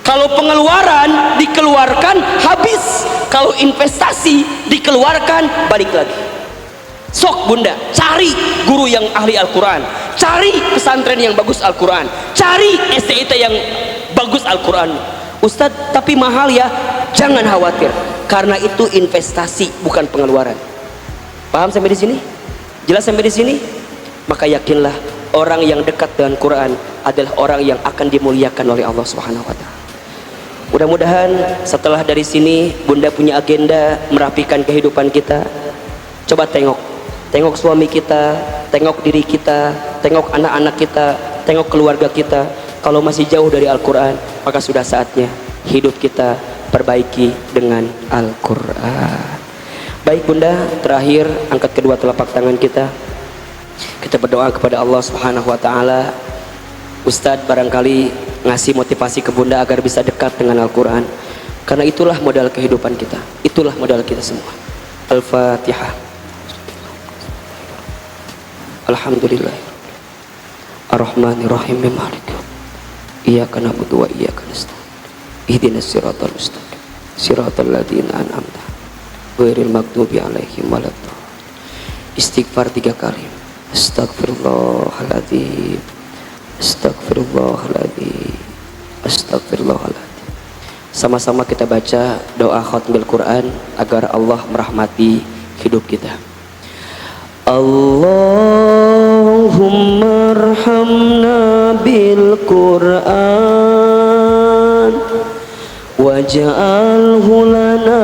Kalau pengeluaran dikeluarkan habis, kalau investasi dikeluarkan balik lagi. Sok bunda cari guru yang ahli Al-Quran, cari pesantren yang bagus Al-Quran, cari STIT yang bagus Al-Quran. Ustadz, tapi mahal ya. Jangan khawatir, karena itu investasi, bukan pengeluaran. Paham sampai di sini? Jelas sampai di sini? Maka yakinlah, orang yang dekat dengan Quran adalah orang yang akan dimuliakan oleh Allah Subhanahu wa Ta'ala. Mudah-mudahan setelah dari sini Bunda punya agenda merapikan kehidupan kita. Coba tengok suami kita, tengok diri kita, tengok anak-anak kita, tengok keluarga kita. Kalau masih jauh dari Al-Quran, maka sudah saatnya hidup kita perbaiki dengan Al-Quran. Baik Bunda, terakhir angkat kedua telapak tangan kita. Kita berdoa kepada Allah Subhanahu wa Ta'ala. Ustadz barangkali ngasih motivasi ke Bunda agar bisa dekat dengan Al-Quran, karena itulah modal kehidupan kita, itulah modal kita semua. Al-Fatihah. Alhamdulillah Ar-Rahmanir-Rahim Malik Iyyaka na'budu wa iyyaka nasta'in Ihdinas siratal mustaqim Siratal ladzina an'amta ghairil maghdubi 'alaihim waladdallin. Istighfar 3 kali. Astagfirullahaladzim, Astagfirullahaladzim, Astagfirullahaladzim. Sama-sama kita baca doa khatmil Quran agar Allah merahmati hidup kita. Allahumma arhamna bil Quran waj'alhu lana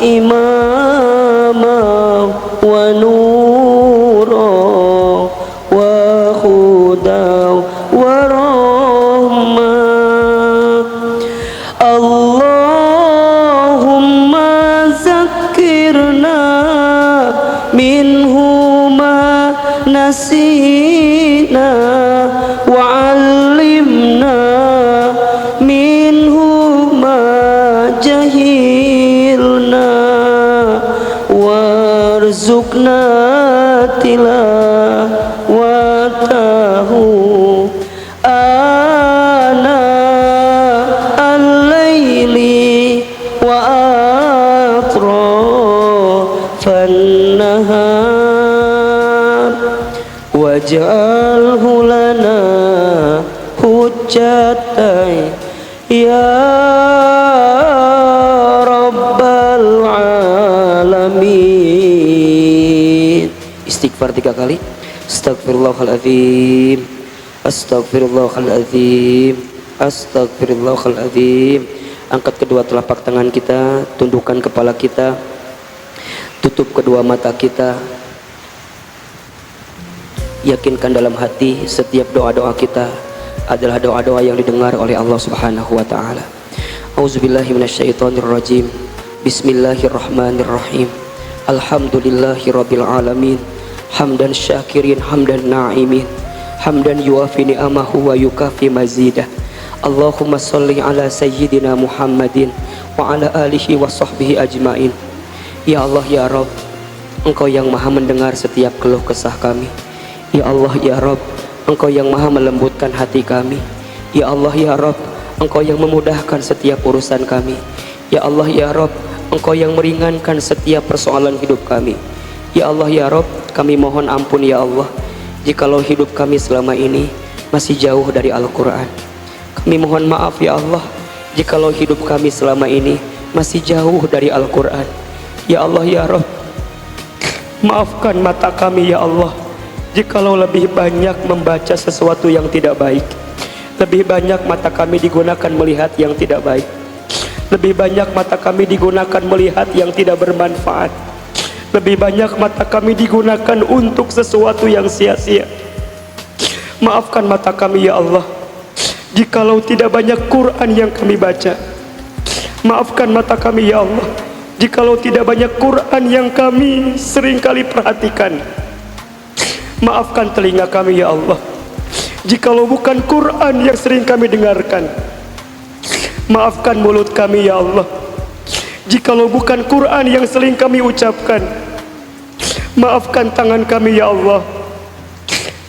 imama wa nura wa huda wa rahmah. Allahumma zakkirna minhu ma nasina wa 'allimna minhu ma jahilna warzuqna tilawatahu ana al-laili wa atrafan nahar waj'alhu lana hujjatan ya rabbal alamin. Istighfar 3 kali. Astagfirullahaladzim, Astagfirullahaladzim, Astagfirullahaladzim. Angkat kedua telapak tangan kita, tundukkan kepala kita, tutup kedua mata kita. Yakinkan dalam hati setiap doa-doa kita adalah doa-doa yang didengar oleh Allah Subhanahu wa Ta'ala. Auzubillahi minasyaitonirrajim. Bismillahirrahmanirrahim. Alhamdulillahirabbil alamin. Hamdan syakirin, hamdan na'imin, hamdan yuafi ni'amahu wa yukafi mazidah. Allahumma salli ala sayyidina Muhammadin wa ala alihi wa sahbihi ajmain. Ya Allah ya Rabb, Engkau yang maha mendengar setiap keluh kesah kami. Ya Allah ya Rabb, Engkau yang maha melembutkan hati kami. Ya Allah ya Rabb, Engkau yang memudahkan setiap urusan kami. Ya Allah ya Rabb, Engkau yang meringankan setiap persoalan hidup kami. Ya Allah ya Rabb, kami mohon ampun ya Allah jikalau hidup kami selama ini masih jauh dari Al-Quran. Kami mohon maaf ya Allah jikalau hidup kami selama ini masih jauh dari Al-Quran. Ya Allah ya Rabb, maafkan mata kami ya Allah jikalau lebih banyak membaca sesuatu yang tidak baik. Lebih banyak mata kami digunakan melihat yang tidak baik. Lebih banyak mata kami digunakan melihat yang tidak bermanfaat. Lebih banyak mata kami digunakan untuk sesuatu yang sia-sia. Maafkan mata kami ya Allah jikalau tidak banyak Quran yang kami baca. Maafkan mata kami ya Allah jikalau tidak banyak Quran yang kami seringkali perhatikan. Maafkan telinga kami ya Allah jikalau bukan Quran yang sering kami dengarkan. Maafkan mulut kami ya Allah jikalau bukan Quran yang sering kami ucapkan. Maafkan tangan kami ya Allah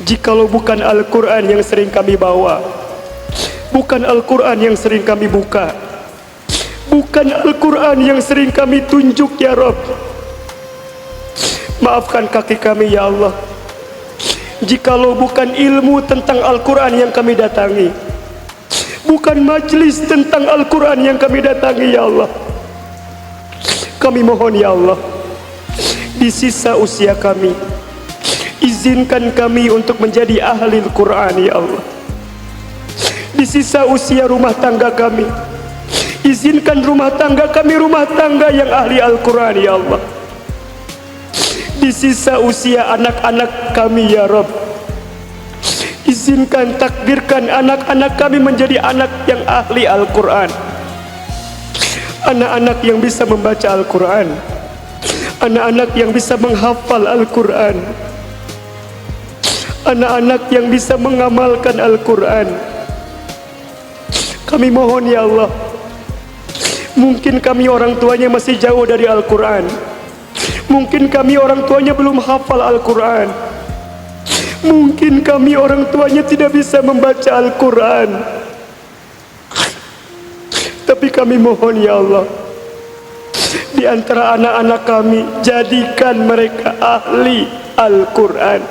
jikalau bukan Al-Quran yang sering kami bawa, bukan Al-Quran yang sering kami buka, bukan Al-Quran yang sering kami tunjuk ya Rabb. Maafkan kaki kami ya Allah Jikalau bukan ilmu tentang Al-Quran yang kami datangi, bukan majlis tentang Al-Quran yang kami datangi, ya Allah, kami mohon ya Allah, di sisa usia kami, izinkan kami untuk menjadi ahli Al-Quran ya Allah. Di sisa usia rumah tangga kami, izinkan rumah tangga kami rumah tangga yang ahli Al-Quran ya Allah. Di sisa usia anak-anak kami ya Rabb, izinkan takdirkan anak-anak kami menjadi anak yang ahli Al-Quran, anak-anak yang bisa membaca Al-Quran, anak-anak yang bisa menghafal Al-Quran, anak-anak yang bisa mengamalkan Al-Quran. Kami mohon ya Allah, mungkin kami orang tuanya masih jauh dari Al-Quran, mungkin kami orang tuanya belum hafal Al-Quran, mungkin kami orang tuanya tidak bisa membaca Al-Quran, tapi kami mohon ya Allah, di antara anak-anak kami, jadikan mereka ahli Al-Quran.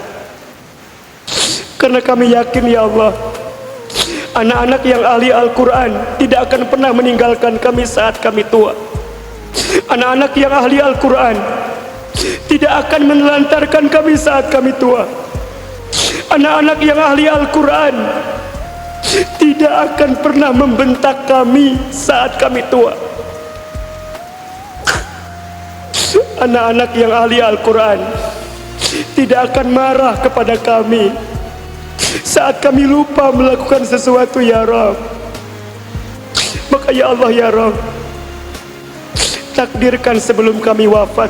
Karena kami yakin ya Allah, anak-anak yang ahli Al-Quran tidak akan pernah meninggalkan kami saat kami tua. Anak-anak yang ahli Al-Quran tidak akan menelantarkan kami saat kami tua. Anak-anak yang ahli Al-Quran tidak akan pernah membentak kami saat kami tua. Anak-anak yang ahli Al-Quran tidak akan marah kepada kami saat kami lupa melakukan sesuatu ya Rabb. Maka ya Allah ya Rabb, takdirkan sebelum kami wafat,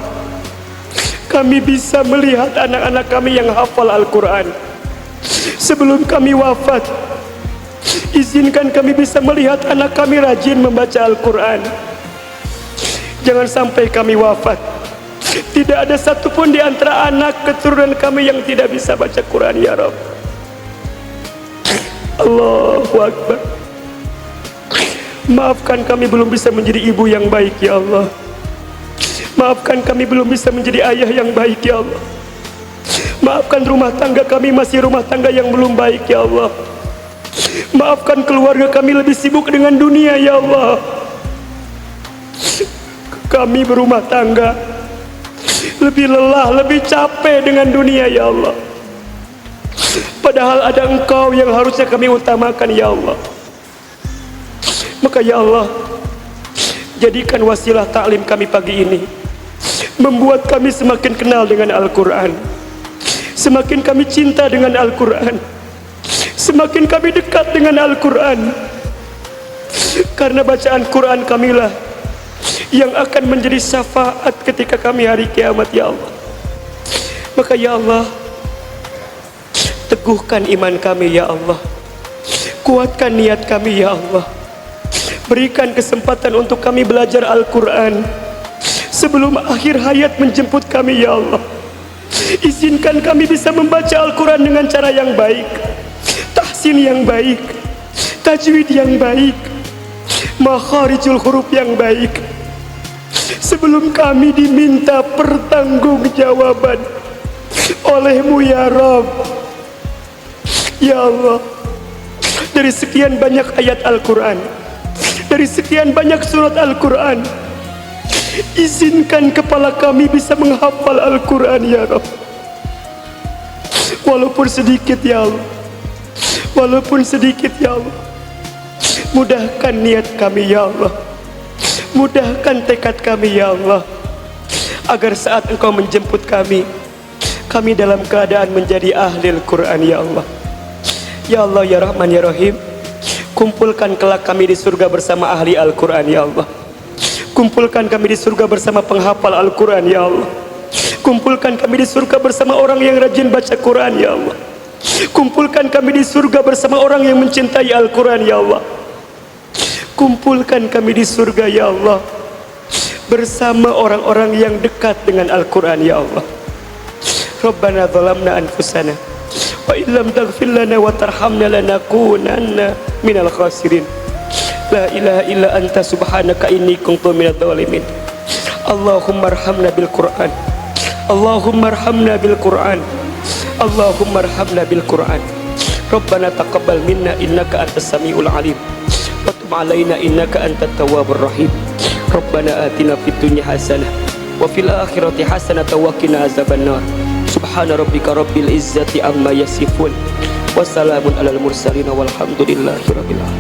kami bisa melihat anak-anak kami yang hafal Al-Quran. Sebelum kami wafat, izinkan kami bisa melihat anak kami rajin membaca Al-Quran. Jangan sampai kami wafat, tidak ada satupun di antara anak keturunan kami yang tidak bisa baca Quran ya Rabb. Allahu Akbar. Maafkan kami belum bisa menjadi ibu yang baik ya Allah. Maafkan kami belum bisa menjadi ayah yang baik ya Allah. Maafkan rumah tangga kami masih rumah tangga yang belum baik ya Allah. Maafkan keluarga kami lebih sibuk dengan dunia ya Allah. Kami berumah tangga lebih lelah, lebih capek dengan dunia ya Allah. Padahal ada Engkau yang harusnya kami utamakan ya Allah. Maka ya Allah, jadikan wasilah taklim kami pagi ini membuat kami semakin kenal dengan Al-Quran, semakin kami cinta dengan Al-Quran, semakin kami dekat dengan Al-Quran. Karena bacaan Quran kamilah yang akan menjadi syafaat ketika kami hari kiamat ya Allah. Maka ya Allah, teguhkan iman kami ya Allah, kuatkan niat kami ya Allah. Berikan kesempatan untuk kami belajar Al-Quran sebelum akhir hayat menjemput kami ya Allah. Izinkan kami bisa membaca Al-Quran dengan cara yang baik, tahsin yang baik, tajwid yang baik, makharijul huruf yang baik, sebelum kami diminta pertanggungjawaban oleh-Mu ya Rabb. Ya Allah, dari sekian banyak ayat Al-Quran, dari sekian banyak surat Al-Quran, izinkan kepala kami bisa menghafal Al-Quran ya Rabb. Walaupun sedikit ya Allah, walaupun sedikit ya Allah. Mudahkan niat kami ya Allah, mudahkan tekad kami ya Allah, agar saat Engkau menjemput kami, kami dalam keadaan menjadi ahli Al-Quran ya Allah. Ya Allah ya Rahman ya Rahim, kumpulkan kelak kami di surga bersama ahli Al-Quran ya Allah. Kumpulkan kami di surga bersama penghafal Al-Quran ya Allah. Kumpulkan kami di surga bersama orang yang rajin baca Quran ya Allah. Kumpulkan kami di surga bersama orang yang mencintai Al-Quran ya Allah. Kumpulkan kami di surga ya Allah bersama orang-orang yang dekat dengan Al-Quran ya Allah. Rabbana zalamna anfusana wa illam taghfir lana wa tarhamna lanakunanna minal khasirin. La ilaha illa anta subhanaka inni kuntu minadh dhalimin. Allahumma arhamna bil Qur'an, Allahumma arhamna bil Qur'an, Allahumma arhamna bil Qur'an. Rabbana taqabbal minna innaka antas samiul alim wa tub alaina innaka antat tawwabur rahim. Rabbana atina fid dunya hasanah wa fil akhirati hasanah wa qina azabannar. Subhana rabbika rabbil izzati amma yasifun wa salamun alal mursalin walhamdulillahi rabbil alamin.